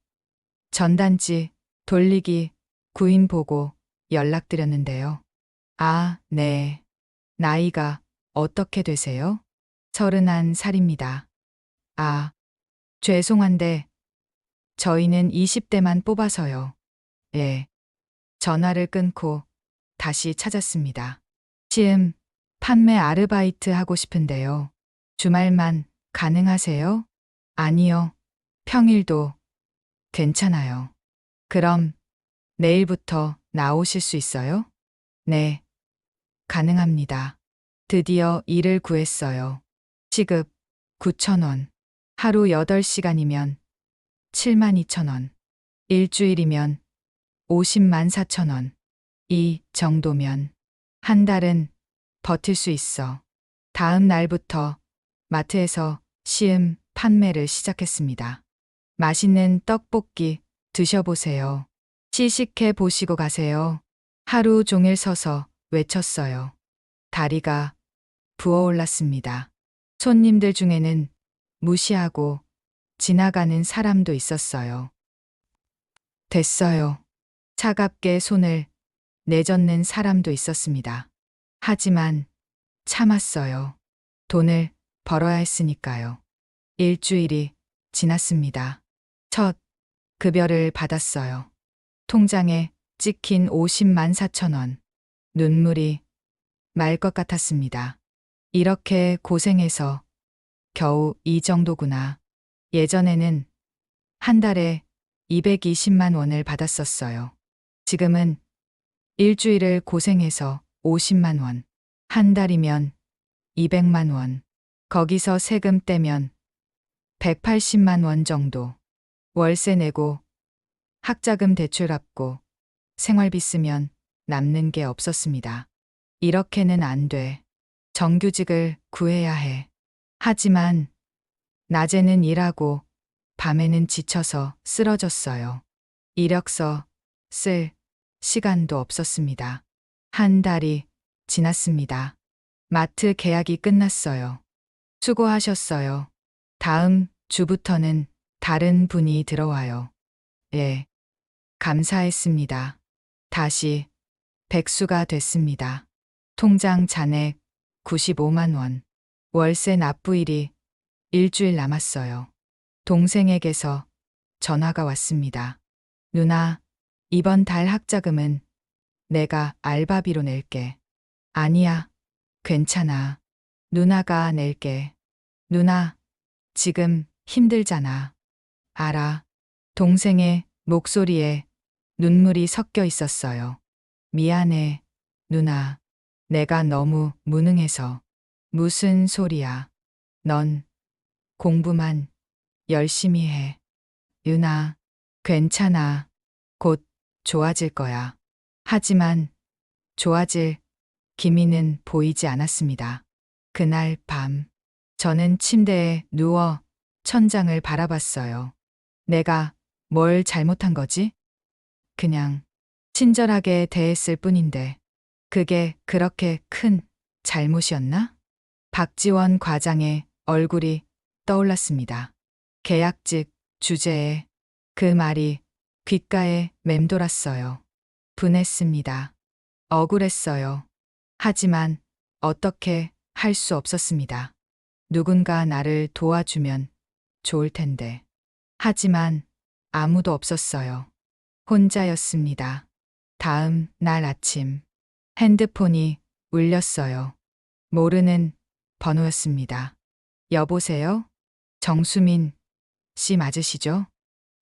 전단지 돌리기 구인 보고 연락드렸는데요. 아, 네. 나이가 어떻게 되세요? 31살입니다. 아, 죄송한데 저희는 20대만 뽑아서요. 예. 전화를 끊고 다시 찾았습니다. 시음 판매 아르바이트 하고 싶은데요. 주말만 가능하세요? 아니요. 평일도 괜찮아요. 그럼 내일부터 나오실 수 있어요? 네. 가능합니다. 드디어 일을 구했어요. 시급 9,000원. 하루 8시간이면 72,000원. 일주일이면 50만 4천원. 이 정도면 한 달은 버틸 수 있어. 다음 날부터 마트에서 시음 판매를 시작했습니다. 맛있는 떡볶이 드셔보세요. 시식해 보시고 가세요. 하루 종일 서서 외쳤어요. 다리가 부어올랐습니다. 손님들 중에는 무시하고 지나가는 사람도 있었어요. 됐어요. 차갑게 손을 내젓는 사람도 있었습니다. 하지만 참았어요. 돈을 벌어야 했으니까요. 일주일이 지났습니다. 첫 급여를 받았어요. 통장에 찍힌 50만 4천 원. 눈물이 말 것 같았습니다. 이렇게 고생해서 겨우 이 정도구나. 예전에는 한 달에 220만 원을 받았었어요. 지금은 일주일을 고생해서 50만 원. 한 달이면 200만 원. 거기서 세금 떼면 180만 원 정도. 월세 내고 학자금 대출 갚고 생활비 쓰면 남는 게 없었습니다. 이렇게는 안 돼. 정규직을 구해야 해. 하지만 낮에는 일하고 밤에는 지쳐서 쓰러졌어요. 이력서 쓸 시간도 없었습니다. 한 달이 지났습니다. 마트 계약이 끝났어요. 수고하셨어요. 다음 주부터는 다른 분이 들어와요. 예. 감사했습니다. 다시 백수가 됐습니다. 통장 잔액 95만 원. 월세 납부일이 일주일 남았어요. 동생에게서 전화가 왔습니다. 누나, 이번 달 학자금은 내가 알바비로 낼게. 아니야, 괜찮아. 누나가 낼게. 누나, 지금 힘들잖아. 알아. 동생의 목소리에 눈물이 섞여 있었어요. 미안해, 누나. 내가 너무 무능해서. 무슨 소리야. 넌 공부만 열심히 해. 유나, 괜찮아. 곧 좋아질 거야. 하지만 좋아질 기미는 보이지 않았습니다. 그날 밤, 저는 침대에 누워 천장을 바라봤어요. 내가 뭘 잘못한 거지? 그냥 친절하게 대했을 뿐인데, 그게 그렇게 큰 잘못이었나? 박지원 과장의 얼굴이 떠올랐습니다. 계약직 주제에 그 말이 귓가에 맴돌았어요. 분했습니다. 억울했어요. 하지만 어떻게 할 수 없었습니다. 누군가 나를 도와주면 좋을 텐데. 하지만 아무도 없었어요. 혼자였습니다. 다음 날 아침 핸드폰이 울렸어요. 모르는 번호였습니다. 여보세요? 정수민 씨 맞으시죠?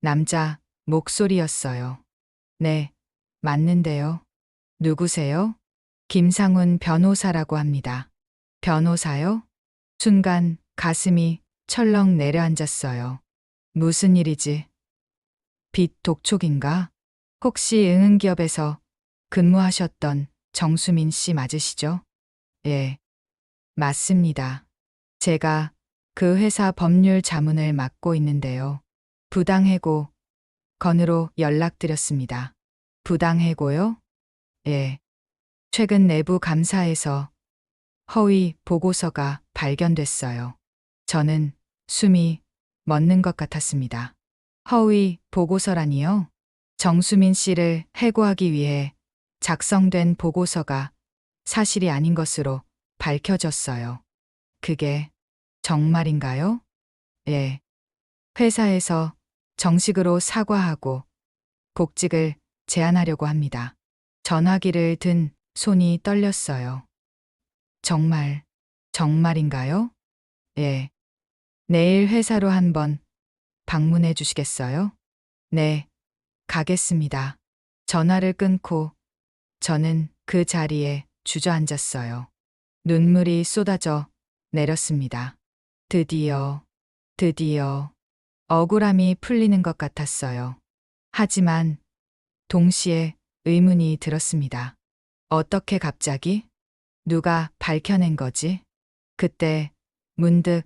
남자 목소리였어요. 네, 맞는데요. 누구세요? 김상훈 변호사라고 합니다. 변호사요? 순간 가슴이 철렁 내려앉았어요. 무슨 일이지? 빚 독촉인가? 혹시 응은기업에서 근무하셨던 정수민 씨 맞으시죠? 예, 맞습니다. 제가 그 회사 법률 자문을 맡고 있는데요. 부당해고 건으로 연락드렸습니다. 부당해고요? 예. 최근 내부 감사에서 허위 보고서가 발견됐어요. 저는 숨이 멎는 것 같았습니다. 허위 보고서라니요? 정수민 씨를 해고하기 위해 작성된 보고서가 사실이 아닌 것으로 밝혀졌어요. 그게 정말인가요? 예. 회사에서 정식으로 사과하고 복직을 제안하려고 합니다. 전화기를 든 손이 떨렸어요. 정말인가요? 예. 내일 회사로 한번 방문해 주시겠어요? 네, 가겠습니다. 전화를 끊고 저는 그 자리에 주저앉았어요. 눈물이 쏟아져 내렸습니다. 드디어 억울함이 풀리는 것 같았어요. 하지만 동시에 의문이 들었습니다. 어떻게 갑자기? 누가 밝혀낸 거지? 그때 문득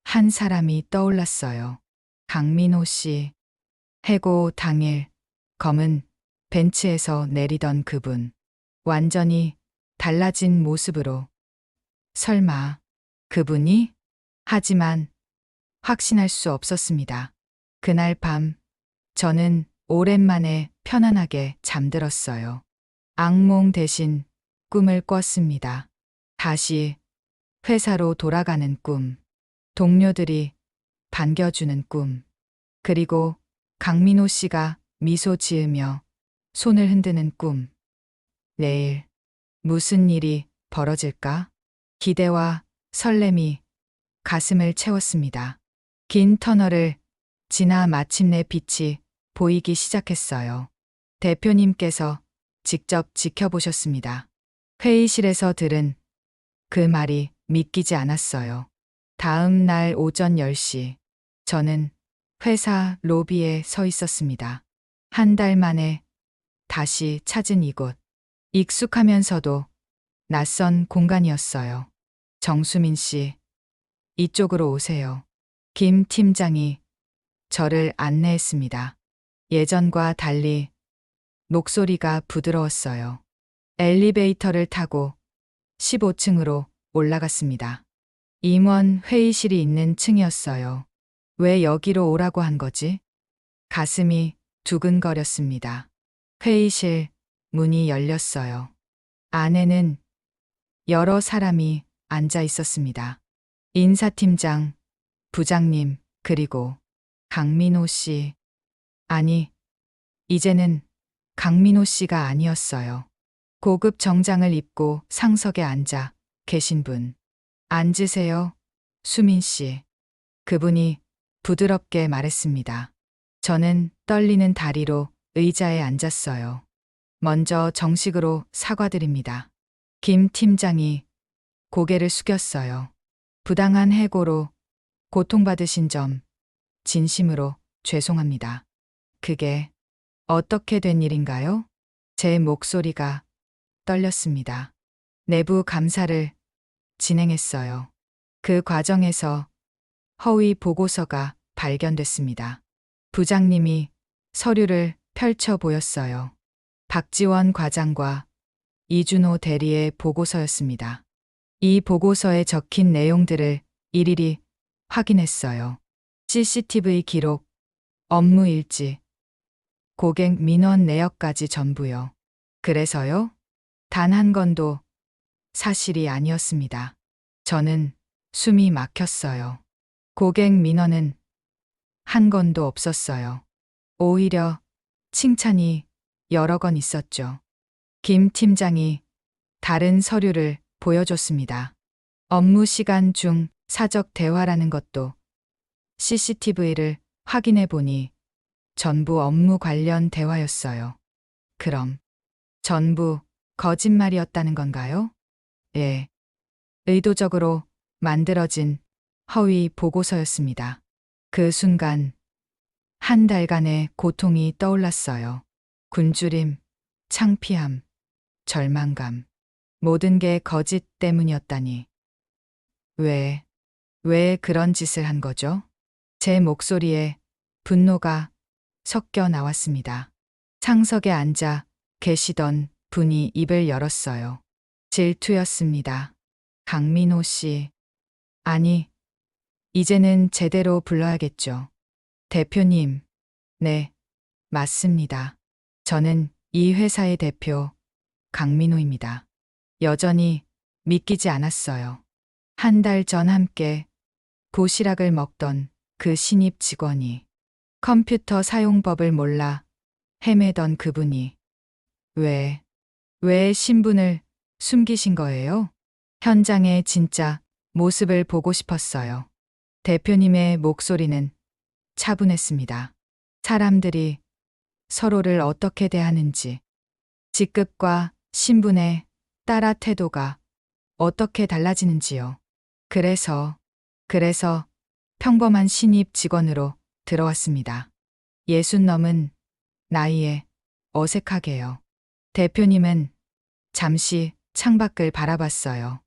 한 사람이 떠올랐어요. 강민호 씨. 해고 당일 검은 벤츠에서 내리던 그분. 완전히 달라진 모습으로. 설마 그분이? 하지만 확신할 수 없었습니다. 그날 밤 저는 오랜만에 편안하게 잠들었어요. 악몽 대신 꿈을 꿨습니다. 다시 회사로 돌아가는 꿈. 동료들이 반겨주는 꿈. 그리고 강민호 씨가 미소 지으며 손을 흔드는 꿈. 내일 무슨 일이 벌어질까? 기대와 설렘이 가슴을 채웠습니다. 긴 터널을 지나 마침내 빛이 보이기 시작했어요. 대표님께서 직접 지켜보셨습니다. 회의실에서 들은 그 말이 믿기지 않았어요. 다음 날 오전 10시, 저는 회사 로비에 서 있었습니다. 한 달 만에 다시 찾은 이곳. 익숙하면서도 낯선 공간이었어요. 정수민 씨, 이쪽으로 오세요. 김 팀장이 저를 안내했습니다. 예전과 달리 목소리가 부드러웠어요. 엘리베이터를 타고 15층으로 올라갔습니다. 임원 회의실이 있는 층이었어요. 왜 여기로 오라고 한 거지? 가슴이 두근거렸습니다. 회의실 문이 열렸어요. 안에는 여러 사람이 앉아 있었습니다. 인사팀장, 부장님, 그리고 강민호 씨. 아니, 이제는 강민호 씨가 아니었어요. 고급 정장을 입고 상석에 앉아 계신 분. 앉으세요, 수민 씨. 그분이 부드럽게 말했습니다. 저는 떨리는 다리로 의자에 앉았어요. 먼저 정식으로 사과드립니다. 김 팀장이 고개를 숙였어요. 부당한 해고로 고통받으신 점 진심으로 죄송합니다. 그게 어떻게 된 일인가요? 제 목소리가 떨렸습니다. 내부 감사를 진행했어요. 그 과정에서 허위 보고서가 발견됐습니다. 부장님이 서류를 펼쳐 보였어요. 박지원 과장과 이준호 대리의 보고서였습니다. 이 보고서에 적힌 내용들을 일일이 확인했어요. CCTV 기록, 업무 일지, 고객 민원 내역까지 전부요. 그래서요? 단 한 건도 사실이 아니었습니다. 저는 숨이 막혔어요. 고객 민원은 한 건도 없었어요. 오히려 칭찬이 여러 건 있었죠. 김 팀장이 다른 서류를 보여줬습니다. 업무 시간 중 사적 대화라는 것도 CCTV를 확인해 보니 전부 업무 관련 대화였어요. 그럼 전부 거짓말이었다는 건가요? 예. 의도적으로 만들어진 허위 보고서였습니다. 그 순간 한 달간의 고통이 떠올랐어요. 굶주림, 창피함, 절망감. 모든 게 거짓 때문이었다니. 왜 그런 짓을 한 거죠? 제 목소리에 분노가 섞여 나왔습니다. 상석에 앉아 계시던 분이 입을 열었어요. 질투였습니다. 강민호 씨. 아니, 이제는 제대로 불러야겠죠. 대표님. 네, 맞습니다. 저는 이 회사의 대표 강민호입니다. 여전히 믿기지 않았어요. 한 달 전 함께 도시락을 먹던 그 신입 직원이, 컴퓨터 사용법을 몰라 헤매던 그분이 왜 신분을 숨기신 거예요? 현장의 진짜 모습을 보고 싶었어요. 대표님의 목소리는 차분했습니다. 사람들이 서로를 어떻게 대하는지, 직급과 신분에 따라 태도가 어떻게 달라지는지요. 그래서 평범한 신입 직원으로 들어왔습니다. 60 넘은 나이에 어색하게요. 대표님은 잠시 창밖을 바라봤어요.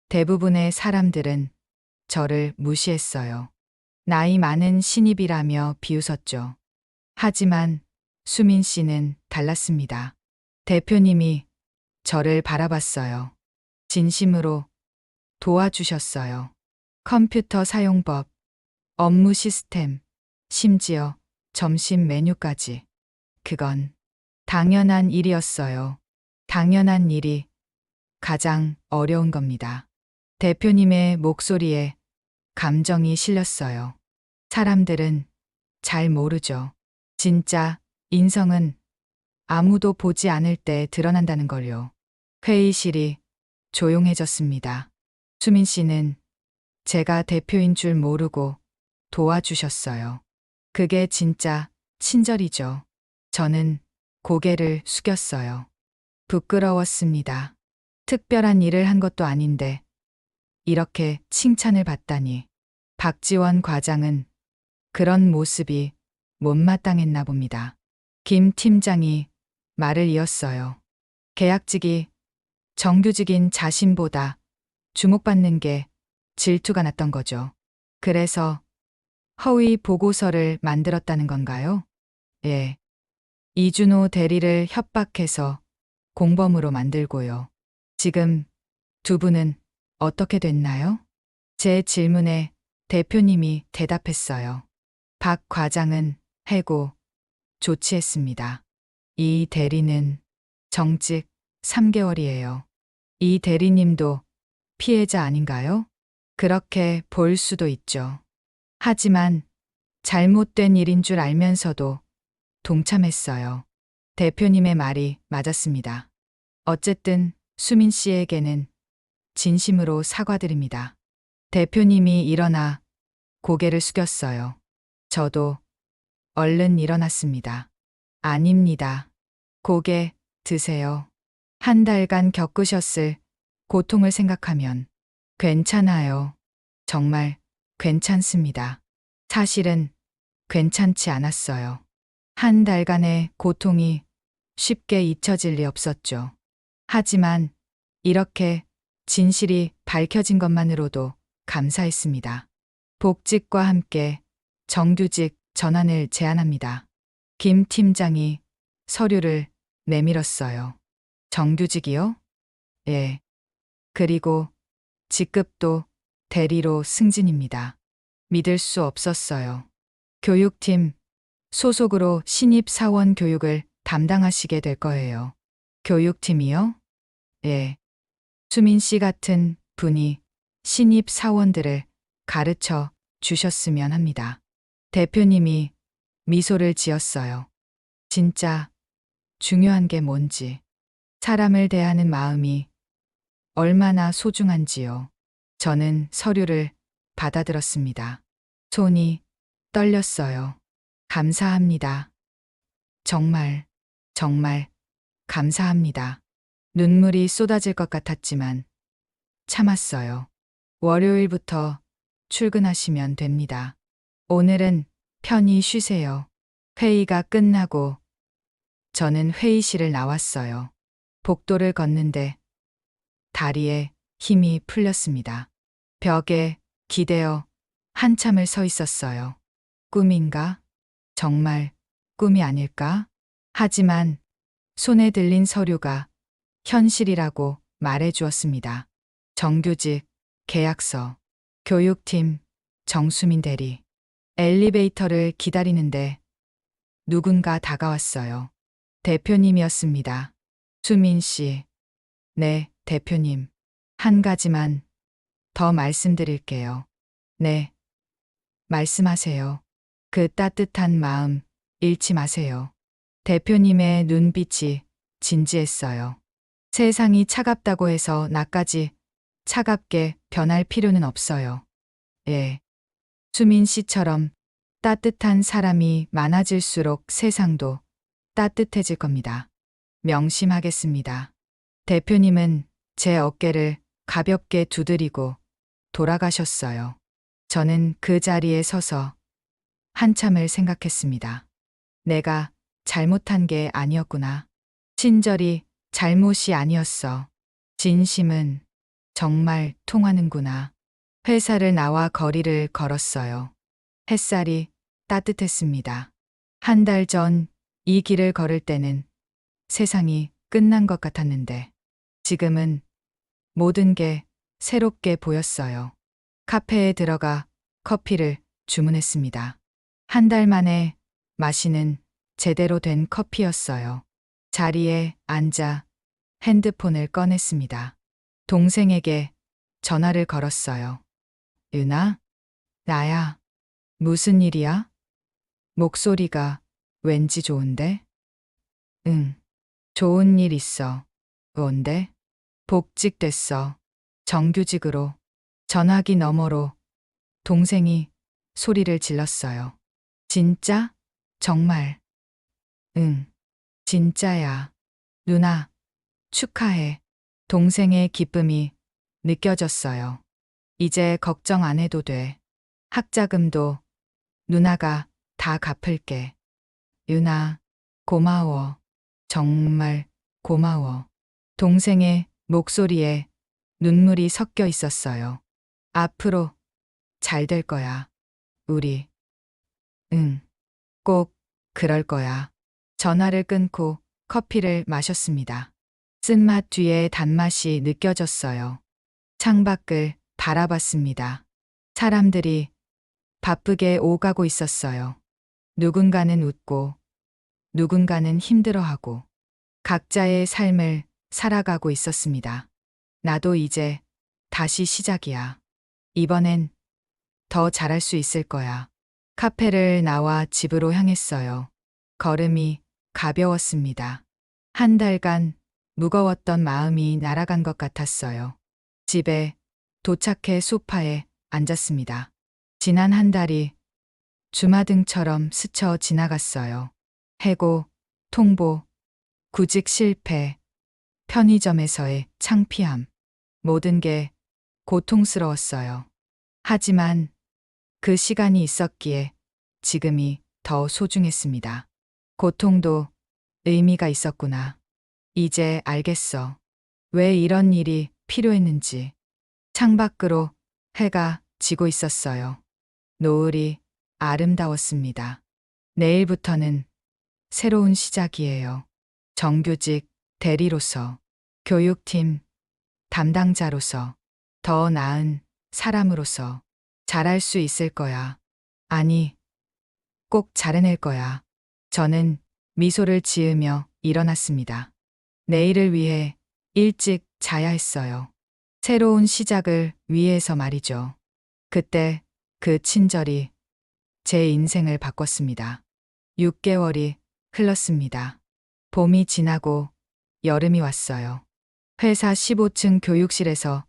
대부분의 사람들은 저를 무시했어요. 나이 많은 신입이라며 비웃었죠. 하지만 수민 씨는 달랐습니다. 대표님이 저를 바라봤어요. 진심으로 도와주셨어요. 컴퓨터 사용법, 업무 시스템, 심지어 점심 메뉴까지. 그건 당연한 일이었어요. 당연한 일이 가장 어려운 겁니다. 대표님의 목소리에 감정이 실렸어요. 사람들은 잘 모르죠. 진짜 인성은 아무도 보지 않을 때 드러난다는 걸요. 회의실이 조용해졌습니다. 수민 씨는 제가 대표인 줄 모르고 도와주셨어요. 그게 진짜 친절이죠. 저는 고개를 숙였어요. 부끄러웠습니다. 특별한 일을 한 것도 아닌데 이렇게 칭찬을 받다니. 박지원 과장은 그런 모습이 못마땅했나 봅니다. 김 팀장이 말을 이었어요. 계약직이 정규직인 자신보다 주목받는 게 질투가 났던 거죠. 그래서 허위 보고서를 만들었다는 건가요? 예. 이준호 대리를 협박해서 공범으로 만들고요. 지금 두 분은 어떻게 됐나요? 제 질문에 대표님이 대답했어요. 박 과장은 해고 조치했습니다. 이 대리는 정직 3개월이에요. 이 대리님도 피해자 아닌가요? 그렇게 볼 수도 있죠. 하지만 잘못된 일인 줄 알면서도 동참했어요. 대표님의 말이 맞았습니다. 어쨌든 수민 씨에게는 진심으로 사과드립니다. 대표님이 일어나 고개를 숙였어요. 저도 얼른 일어났습니다. 아닙니다. 고개 드세요. 한 달간 겪으셨을 고통을 생각하면 괜찮아요. 정말 괜찮습니다. 사실은 괜찮지 않았어요. 한 달간의 고통이 쉽게 잊혀질 리 없었죠. 하지만 이렇게 진실이 밝혀진 것만으로도 감사했습니다. 복직과 함께 정규직 전환을 제안합니다. 김 팀장이 서류를 내밀었어요. 정규직이요? 예. 그리고 직급도 대리로 승진입니다. 믿을 수 없었어요. 교육팀 소속으로 신입 사원 교육을 담당하시게 될 거예요. 교육팀이요? 예. 수민 씨 같은 분이 신입 사원들을 가르쳐 주셨으면 합니다. 대표님이 미소를 지었어요. 진짜 중요한 게 뭔지, 사람을 대하는 마음이 얼마나 소중한지요. 저는 서류를 받아들었습니다. 손이 떨렸어요. 감사합니다. 정말, 정말 감사합니다. 눈물이 쏟아질 것 같았지만 참았어요. 월요일부터 출근하시면 됩니다. 오늘은 편히 쉬세요. 회의가 끝나고 저는 회의실을 나왔어요. 복도를 걷는데 다리에 힘이 풀렸습니다. 벽에 기대어 한참을 서 있었어요. 꿈인가? 정말 꿈이 아닐까? 하지만 손에 들린 서류가 현실이라고 말해 주었습니다. 정규직 계약서, 교육팀 정수민 대리. 엘리베이터를 기다리는데 누군가 다가왔어요. 대표님이었습니다. 수민 씨. 네, 대표님. 한 가지만 더 말씀드릴게요. 네. 말씀하세요. 그 따뜻한 마음 잃지 마세요. 대표님의 눈빛이 진지했어요. 세상이 차갑다고 해서 나까지 차갑게 변할 필요는 없어요. 예. 수민 씨처럼 따뜻한 사람이 많아질수록 세상도 따뜻해질 겁니다. 명심하겠습니다. 대표님은 제 어깨를 가볍게 두드리고 돌아가셨어요. 저는 그 자리에 서서 한참을 생각했습니다. 내가 잘못한 게 아니었구나. 친절이 잘못이 아니었어. 진심은 정말 통하는구나. 회사를 나와 거리를 걸었어요. 햇살이 따뜻했습니다. 한 달 전 이 길을 걸을 때는 세상이 끝난 것 같았는데 지금은 모든 게 새롭게 보였어요. 카페에 들어가 커피를 주문했습니다. 한 달 만에 마시는 제대로 된 커피였어요. 자리에 앉아 핸드폰을 꺼냈습니다. 동생에게 전화를 걸었어요. 유나? 나야. 무슨 일이야? 목소리가 왠지 좋은데? 응. 좋은 일 있어. 뭔데? 복직됐어. 정규직으로. 전화기 너머로 동생이 소리를 질렀어요. 진짜? 정말. 응. 진짜야. 누나, 축하해. 동생의 기쁨이 느껴졌어요. 이제 걱정 안 해도 돼. 학자금도 누나가 다 갚을게. 유나, 고마워. 정말 고마워. 동생의 목소리에 눈물이 섞여 있었어요. 앞으로 잘 될 거야. 우리. 응. 꼭 그럴 거야. 전화를 끊고 커피를 마셨습니다. 쓴맛 뒤에 단맛이 느껴졌어요. 창밖을 바라봤습니다. 사람들이 바쁘게 오가고 있었어요. 누군가는 웃고, 누군가는 힘들어하고, 각자의 삶을 살아가고 있었습니다. 나도 이제 다시 시작이야. 이번엔 더 잘할 수 있을 거야. 카페를 나와 집으로 향했어요. 걸음이 가벼웠습니다. 한 달간 무거웠던 마음이 날아간 것 같았어요. 집에 도착해 소파에 앉았습니다. 지난 한 달이 주마등처럼 스쳐 지나갔어요. 해고, 통보, 구직 실패, 편의점에서의 창피함, 모든 게 고통스러웠어요. 하지만 그 시간이 있었기에 지금이 더 소중했습니다. 고통도 의미가 있었구나. 이제 알겠어. 왜 이런 일이 필요했는지. 창밖으로 해가 지고 있었어요. 노을이 아름다웠습니다. 내일부터는 새로운 시작이에요. 정규직 대리로서, 교육팀 담당자로서, 더 나은 사람으로서 잘할 수 있을 거야. 아니, 꼭 잘해낼 거야. 저는 미소를 지으며 일어났습니다. 내일을 위해 일찍 자야 했어요. 새로운 시작을 위해서 말이죠. 그때 그 친절이 제 인생을 바꿨습니다. 6개월이 흘렀습니다. 봄이 지나고 여름이 왔어요. 회사 15층 교육실에서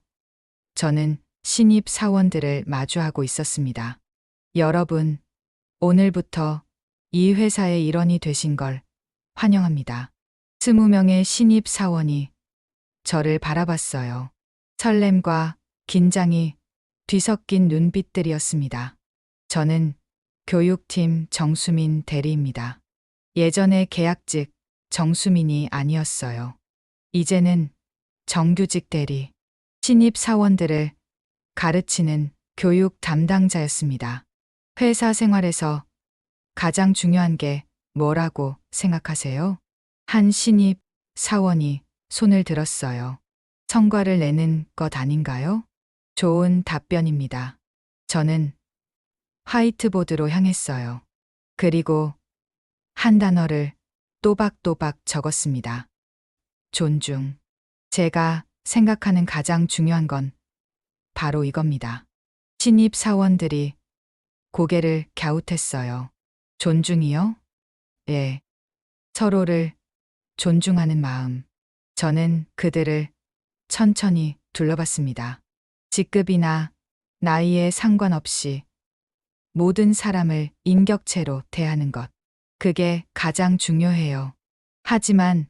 저는 신입 사원들을 마주하고 있었습니다. 여러분, 오늘부터 이 회사의 일원이 되신 걸 환영합니다. 20명의 신입 사원이 저를 바라봤어요. 설렘과 긴장이 뒤섞인 눈빛들이었습니다. 저는 교육팀 정수민 대리입니다. 예전의 계약직 정수민이 아니었어요. 이제는 정규직 대리, 신입 사원들을 가르치는 교육 담당자였습니다. 회사 생활에서 가장 중요한 게 뭐라고 생각하세요? 한 신입 사원이 손을 들었어요. 성과를 내는 것 아닌가요? 좋은 답변입니다. 저는 화이트보드로 향했어요. 그리고 한 단어를 또박또박 적었습니다. 존중. 제가 생각하는 가장 중요한 건 바로 이겁니다. 신입 사원들이 고개를 갸웃했어요. 존중이요? 예. 서로를 존중하는 마음. 저는 그들을 천천히 둘러봤습니다. 직급이나 나이에 상관없이 모든 사람을 인격체로 대하는 것. 그게 가장 중요해요. 하지만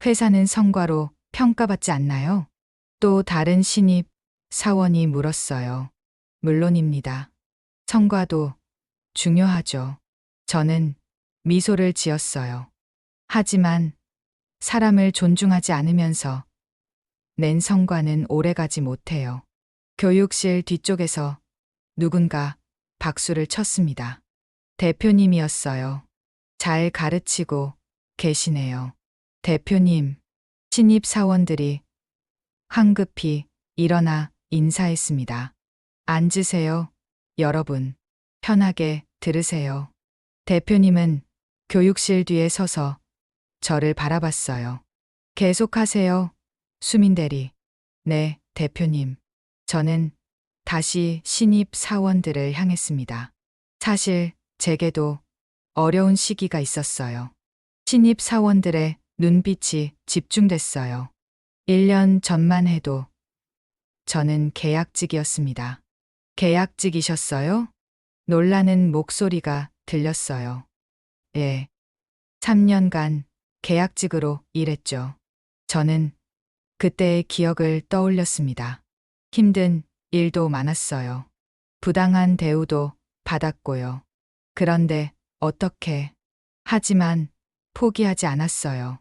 회사는 성과로 평가받지 않나요? 또 다른 신입 사원이 물었어요. 물론입니다. 성과도 중요하죠. 저는 미소를 지었어요. 하지만 사람을 존중하지 않으면서 낸 성과는 오래가지 못해요. 교육실 뒤쪽에서 누군가 박수를 쳤습니다. 대표님이었어요. 잘 가르치고 계시네요. 대표님, 신입 사원들이 황급히 일어나 인사했습니다. 앉으세요, 여러분. 편하게 들으세요. 대표님은 교육실 뒤에 서서 저를 바라봤어요. 계속하세요, 수민 대리. 네, 대표님. 저는 다시 신입 사원들을 향했습니다. 사실 제게도 어려운 시기가 있었어요. 신입 사원들의 눈빛이 집중됐어요. 1년 전만 해도 저는 계약직이었습니다. 계약직이셨어요? 놀라는 목소리가 들렸어요. 예. 3년간 계약직으로 일했죠. 저는 그때의 기억을 떠올렸습니다. 힘든 일도 많았어요. 부당한 대우도 받았고요. 그런데 어떻게? 하지만 포기하지 않았어요.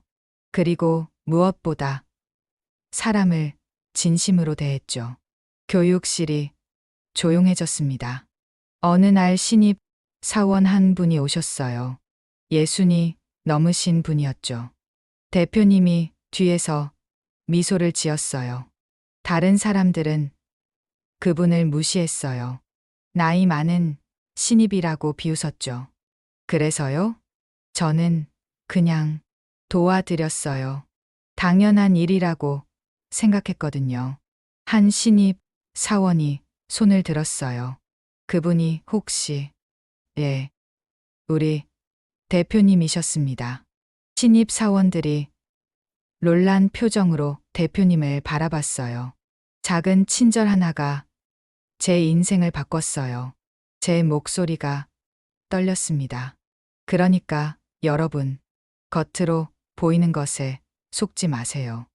그리고 무엇보다 사람을 진심으로 대했죠. 교육실이 조용해졌습니다. 어느 날 신입 사원 한 분이 오셨어요. 예순이 넘으신 분이었죠. 대표님이 뒤에서 미소를 지었어요. 다른 사람들은 그분을 무시했어요. 나이 많은 신입이라고 비웃었죠. 그래서요? 저는 그냥 도와드렸어요. 당연한 일이라고 생각했거든요. 한 신입 사원이 손을 들었어요. 그분이 혹시, 예, 우리 대표님이셨습니다. 신입 사원들이 놀란 표정으로 대표님을 바라봤어요. 작은 친절 하나가 제 인생을 바꿨어요. 제 목소리가 떨렸습니다. 그러니까 여러분, 겉으로 보이는 것에 속지 마세요.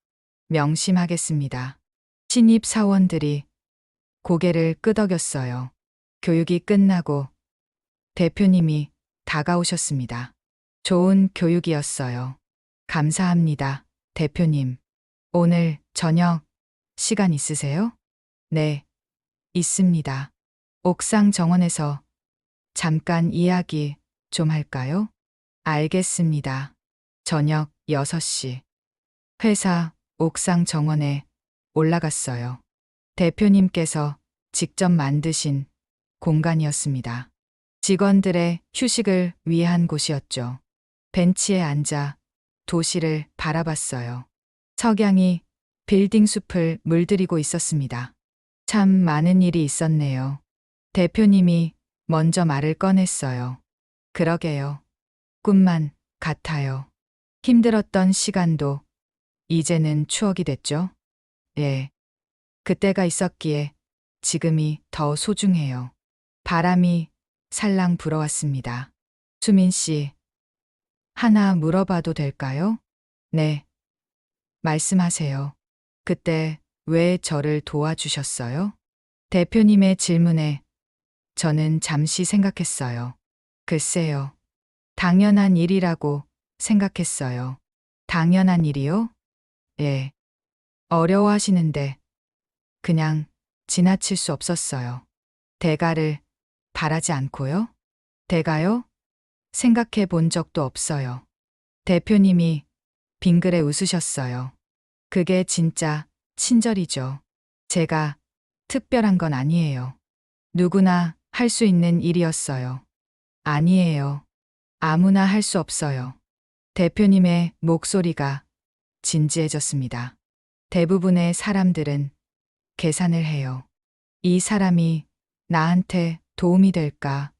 명심하겠습니다. 신입 사원들이 고개를 끄덕였어요. 교육이 끝나고 대표님이 다가오셨습니다. 좋은 교육이었어요. 감사합니다, 대표님. 오늘 저녁 시간 있으세요? 네, 있습니다. 옥상 정원에서 잠깐 이야기 좀 할까요? 알겠습니다. 저녁 6시. 회사 옥상 정원에 올라갔어요. 대표님께서 직접 만드신 공간이었습니다. 직원들의 휴식을 위한 곳이었죠. 벤치에 앉아 도시를 바라봤어요. 석양이 빌딩 숲을 물들이고 있었습니다. 참 많은 일이 있었네요. 대표님이 먼저 말을 꺼냈어요. 그러게요. 꿈만 같아요. 힘들었던 시간도 이제는 추억이 됐죠? 예. 그때가 있었기에 지금이 더 소중해요. 바람이 살랑 불어왔습니다. 수민 씨, 하나 물어봐도 될까요? 네. 말씀하세요. 그때 왜 저를 도와주셨어요? 대표님의 질문에 저는 잠시 생각했어요. 글쎄요. 당연한 일이라고 생각했어요. 당연한 일이요? 예. 어려워하시는데 그냥 지나칠 수 없었어요. 대가를 바라지 않고요? 대가요? 생각해 본 적도 없어요. 대표님이 빙그레 웃으셨어요. 그게 진짜 친절이죠. 제가 특별한 건 아니에요. 누구나 할 수 있는 일이었어요. 아니에요. 아무나 할 수 없어요. 대표님의 목소리가 진지해졌습니다. 대부분의 사람들은 계산을 해요. 이 사람이 나한테 도움이 될까?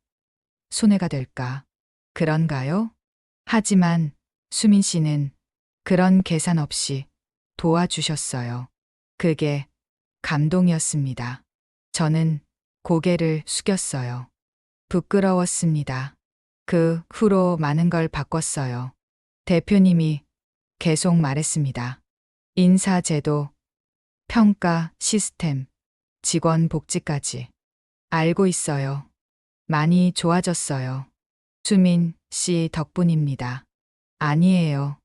손해가 될까? 그런가요? 하지만 수민 씨는 그런 계산 없이 도와주셨어요. 그게 감동이었습니다. 저는 고개를 숙였어요. 부끄러웠습니다. 그 후로 많은 걸 바꿨어요. 대표님이 계속 말했습니다. 인사제도, 평가 시스템, 직원 복지까지. 알고 있어요. 많이 좋아졌어요. 수민 씨 덕분입니다. 아니에요.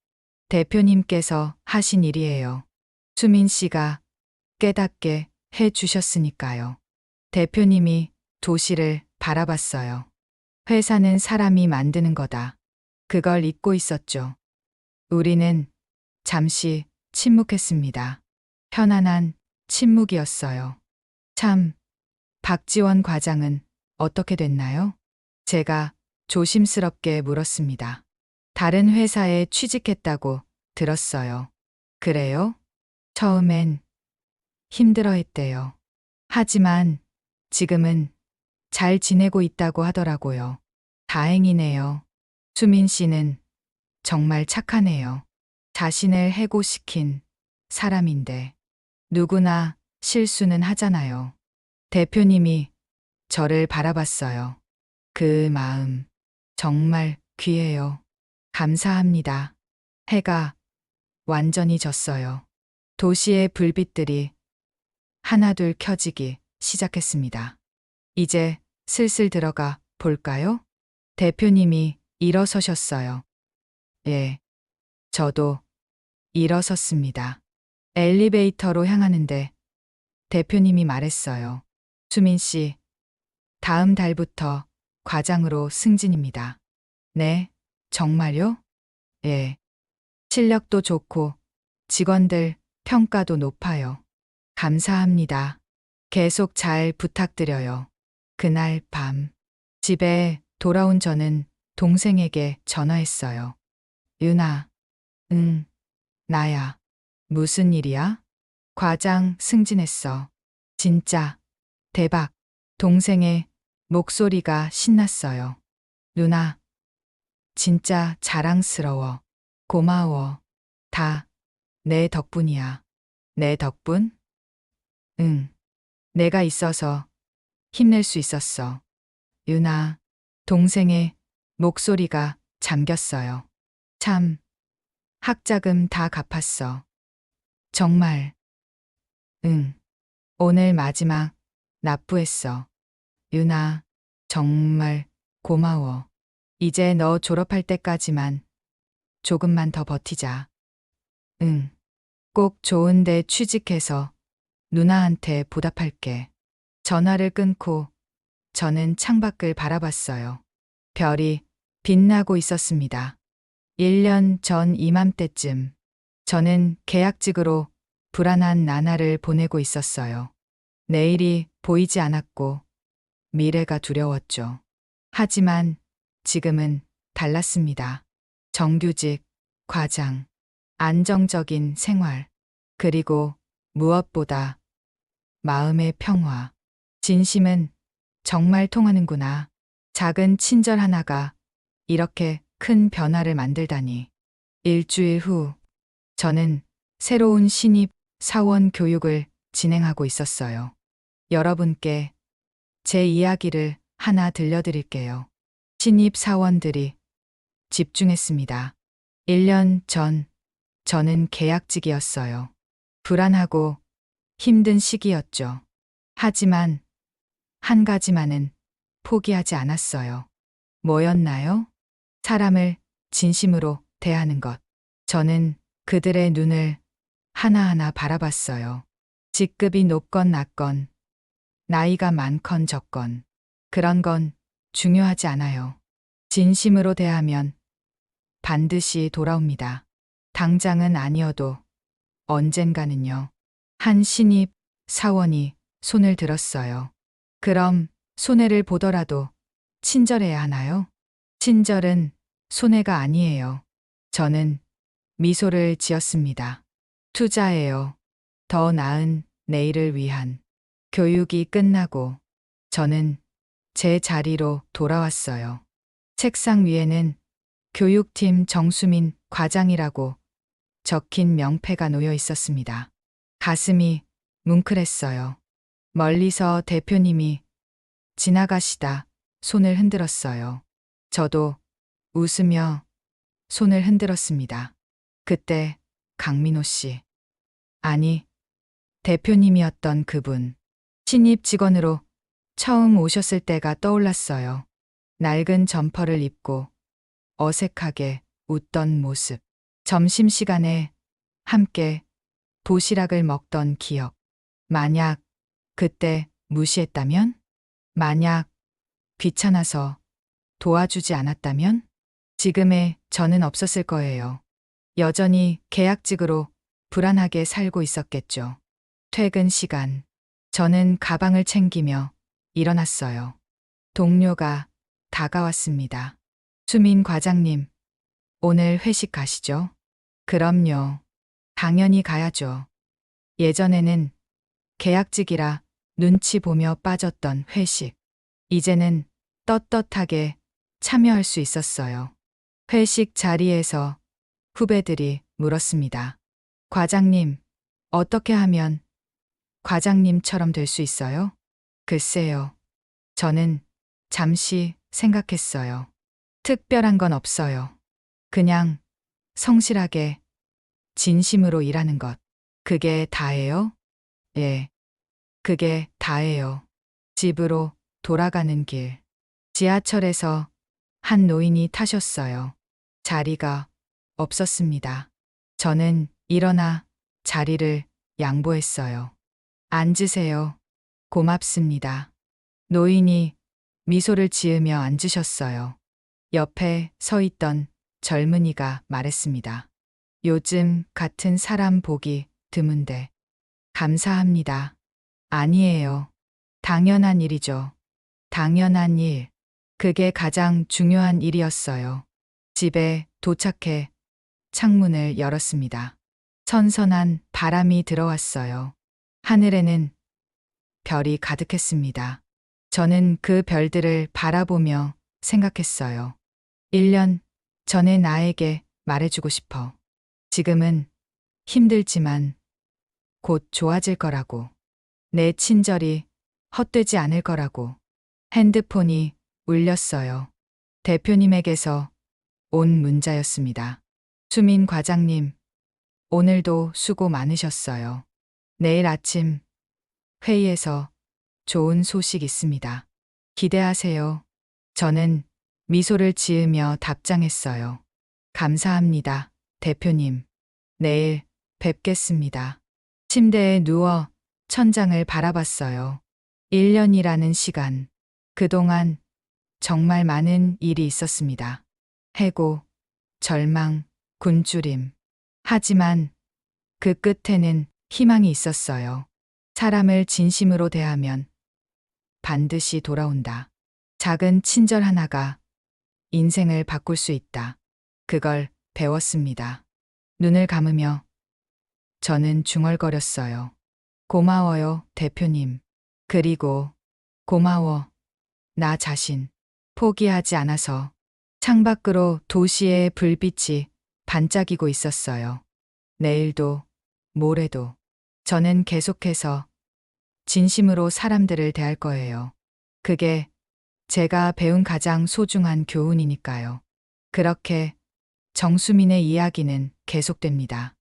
대표님께서 하신 일이에요. 수민 씨가 깨닫게 해 주셨으니까요. 대표님이 도시를 바라봤어요. 회사는 사람이 만드는 거다. 그걸 잊고 있었죠. 우리는 잠시 침묵했습니다. 편안한 침묵이었어요. 참, 박지원 과장은 어떻게 됐나요? 제가 조심스럽게 물었습니다. 다른 회사에 취직했다고 들었어요. 그래요? 처음엔 힘들어했대요. 하지만 지금은 잘 지내고 있다고 하더라고요. 다행이네요. 수민 씨는 정말 착하네요. 자신을 해고시킨 사람인데 누구나 실수는 하잖아요. 대표님이 저를 바라봤어요. 그 마음 정말 귀해요. 감사합니다. 해가 완전히 졌어요. 도시의 불빛들이 하나둘 켜지기 시작했습니다. 이제 슬슬 들어가 볼까요? 대표님이 일어서셨어요. 예, 저도 일어섰습니다. 엘리베이터로 향하는데 대표님이 말했어요. 수민 씨, 다음 달부터 과장으로 승진입니다. 네, 정말요? 예. 실력도 좋고 직원들 평가도 높아요. 감사합니다. 계속 잘 부탁드려요. 그날 밤 집에 돌아온 저는 동생에게 전화했어요. 유나, 응, 나야. 무슨 일이야? 과장 승진했어. 진짜 대박. 동생의 목소리가 신났어요. 누나, 진짜 자랑스러워. 고마워. 다 내 덕분이야. 내 덕분? 응. 내가 있어서 힘낼 수 있었어. 유나, 동생의 목소리가 잠겼어요. 참, 학자금 다 갚았어. 정말. 응. 오늘 마지막 납부했어. 유나, 정말 고마워. 이제 너 졸업할 때까지만 조금만 더 버티자. 응. 꼭 좋은데 취직해서 누나한테 보답할게. 전화를 끊고 저는 창밖을 바라봤어요. 별이 빛나고 있었습니다. 1년 전 이맘때쯤 저는 계약직으로 불안한 나날을 보내고 있었어요. 내일이 보이지 않았고 미래가 두려웠죠. 하지만 지금은 달랐습니다. 정규직, 과장, 안정적인 생활, 그리고 무엇보다 마음의 평화. 진심은 정말 통하는구나. 작은 친절 하나가 이렇게 큰 변화를 만들다니. 일주일 후, 저는 새로운 신입 사원 교육을 진행하고 있었어요. 여러분께 제 이야기를 하나 들려드릴게요. 신입 사원들이 집중했습니다. 1년 전 저는 계약직이었어요. 불안하고 힘든 시기였죠. 하지만 한 가지만은 포기하지 않았어요. 뭐였나요? 사람을 진심으로 대하는 것. 저는 그들의 눈을 하나하나 바라봤어요. 직급이 높건 낮건, 나이가 많건 적건, 그런 건 중요하지 않아요. 진심으로 대하면 반드시 돌아옵니다. 당장은 아니어도 언젠가는요. 한 신입 사원이 손을 들었어요. 그럼 손해를 보더라도 친절해야 하나요? 친절은 손해가 아니에요. 저는 미소를 지었습니다. 투자예요. 더 나은 내일을 위한. 교육이 끝나고 저는 제 자리로 돌아왔어요. 책상 위에는 교육팀 정수민 과장이라고 적힌 명패가 놓여 있었습니다. 가슴이 뭉클했어요. 멀리서 대표님이 지나가시다 손을 흔들었어요. 저도 웃으며 손을 흔들었습니다. 그때 강민호 씨. 아니, 대표님이었던 그분. 신입 직원으로 처음 오셨을 때가 떠올랐어요. 낡은 점퍼를 입고 어색하게 웃던 모습. 점심시간에 함께 도시락을 먹던 기억. 만약 그때 무시했다면? 만약 귀찮아서 도와주지 않았다면? 지금의 저는 없었을 거예요. 여전히 계약직으로 불안하게 살고 있었겠죠. 퇴근 시간. 저는 가방을 챙기며 일어났어요. 동료가 다가왔습니다. 수민 과장님, 오늘 회식 가시죠? 그럼요. 당연히 가야죠. 예전에는 계약직이라 눈치 보며 빠졌던 회식. 이제는 떳떳하게 참여할 수 있었어요. 회식 자리에서 후배들이 물었습니다. 과장님, 어떻게 하면 과장님처럼 될 수 있어요? 글쎄요. 저는 잠시 생각했어요. 특별한 건 없어요. 그냥 성실하게 진심으로 일하는 것. 그게 다예요? 예. 그게 다예요. 집으로 돌아가는 길. 지하철에서 한 노인이 타셨어요. 자리가 없었습니다. 저는 일어나 자리를 양보했어요. 앉으세요. 고맙습니다. 노인이 미소를 지으며 앉으셨어요. 옆에 서 있던 젊은이가 말했습니다. 요즘 같은 사람 보기 드문데. 감사합니다. 아니에요. 당연한 일이죠. 당연한 일. 그게 가장 중요한 일이었어요. 집에 도착해 창문을 열었습니다. 선선한 바람이 들어왔어요. 하늘에는 별이 가득했습니다. 저는 그 별들을 바라보며 생각했어요. 1년 전에 나에게 말해주고 싶어. 지금은 힘들지만 곧 좋아질 거라고. 내 친절이 헛되지 않을 거라고. 핸드폰이 울렸어요. 대표님에게서 온 문자였습니다. 수민 과장님, 오늘도 수고 많으셨어요. 내일 아침 회의에서 좋은 소식 있습니다. 기대하세요. 저는 미소를 지으며 답장했어요. 감사합니다, 대표님. 내일 뵙겠습니다. 침대에 누워 천장을 바라봤어요. 1년이라는 시간. 그동안 정말 많은 일이 있었습니다. 해고, 절망, 굶주림. 하지만 그 끝에는 희망이 있었어요. 사람을 진심으로 대하면 반드시 돌아온다. 작은 친절 하나가 인생을 바꿀 수 있다. 그걸 배웠습니다. 눈을 감으며 저는 중얼거렸어요. 고마워요, 대표님. 그리고 고마워, 나 자신. 포기하지 않아서. 창밖으로 도시의 불빛이 반짝이고 있었어요. 내일도, 모레도 저는 계속해서 진심으로 사람들을 대할 거예요. 그게 제가 배운 가장 소중한 교훈이니까요. 그렇게 정수민의 이야기는 계속됩니다.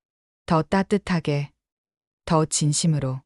더 따뜻하게, 더 진심으로.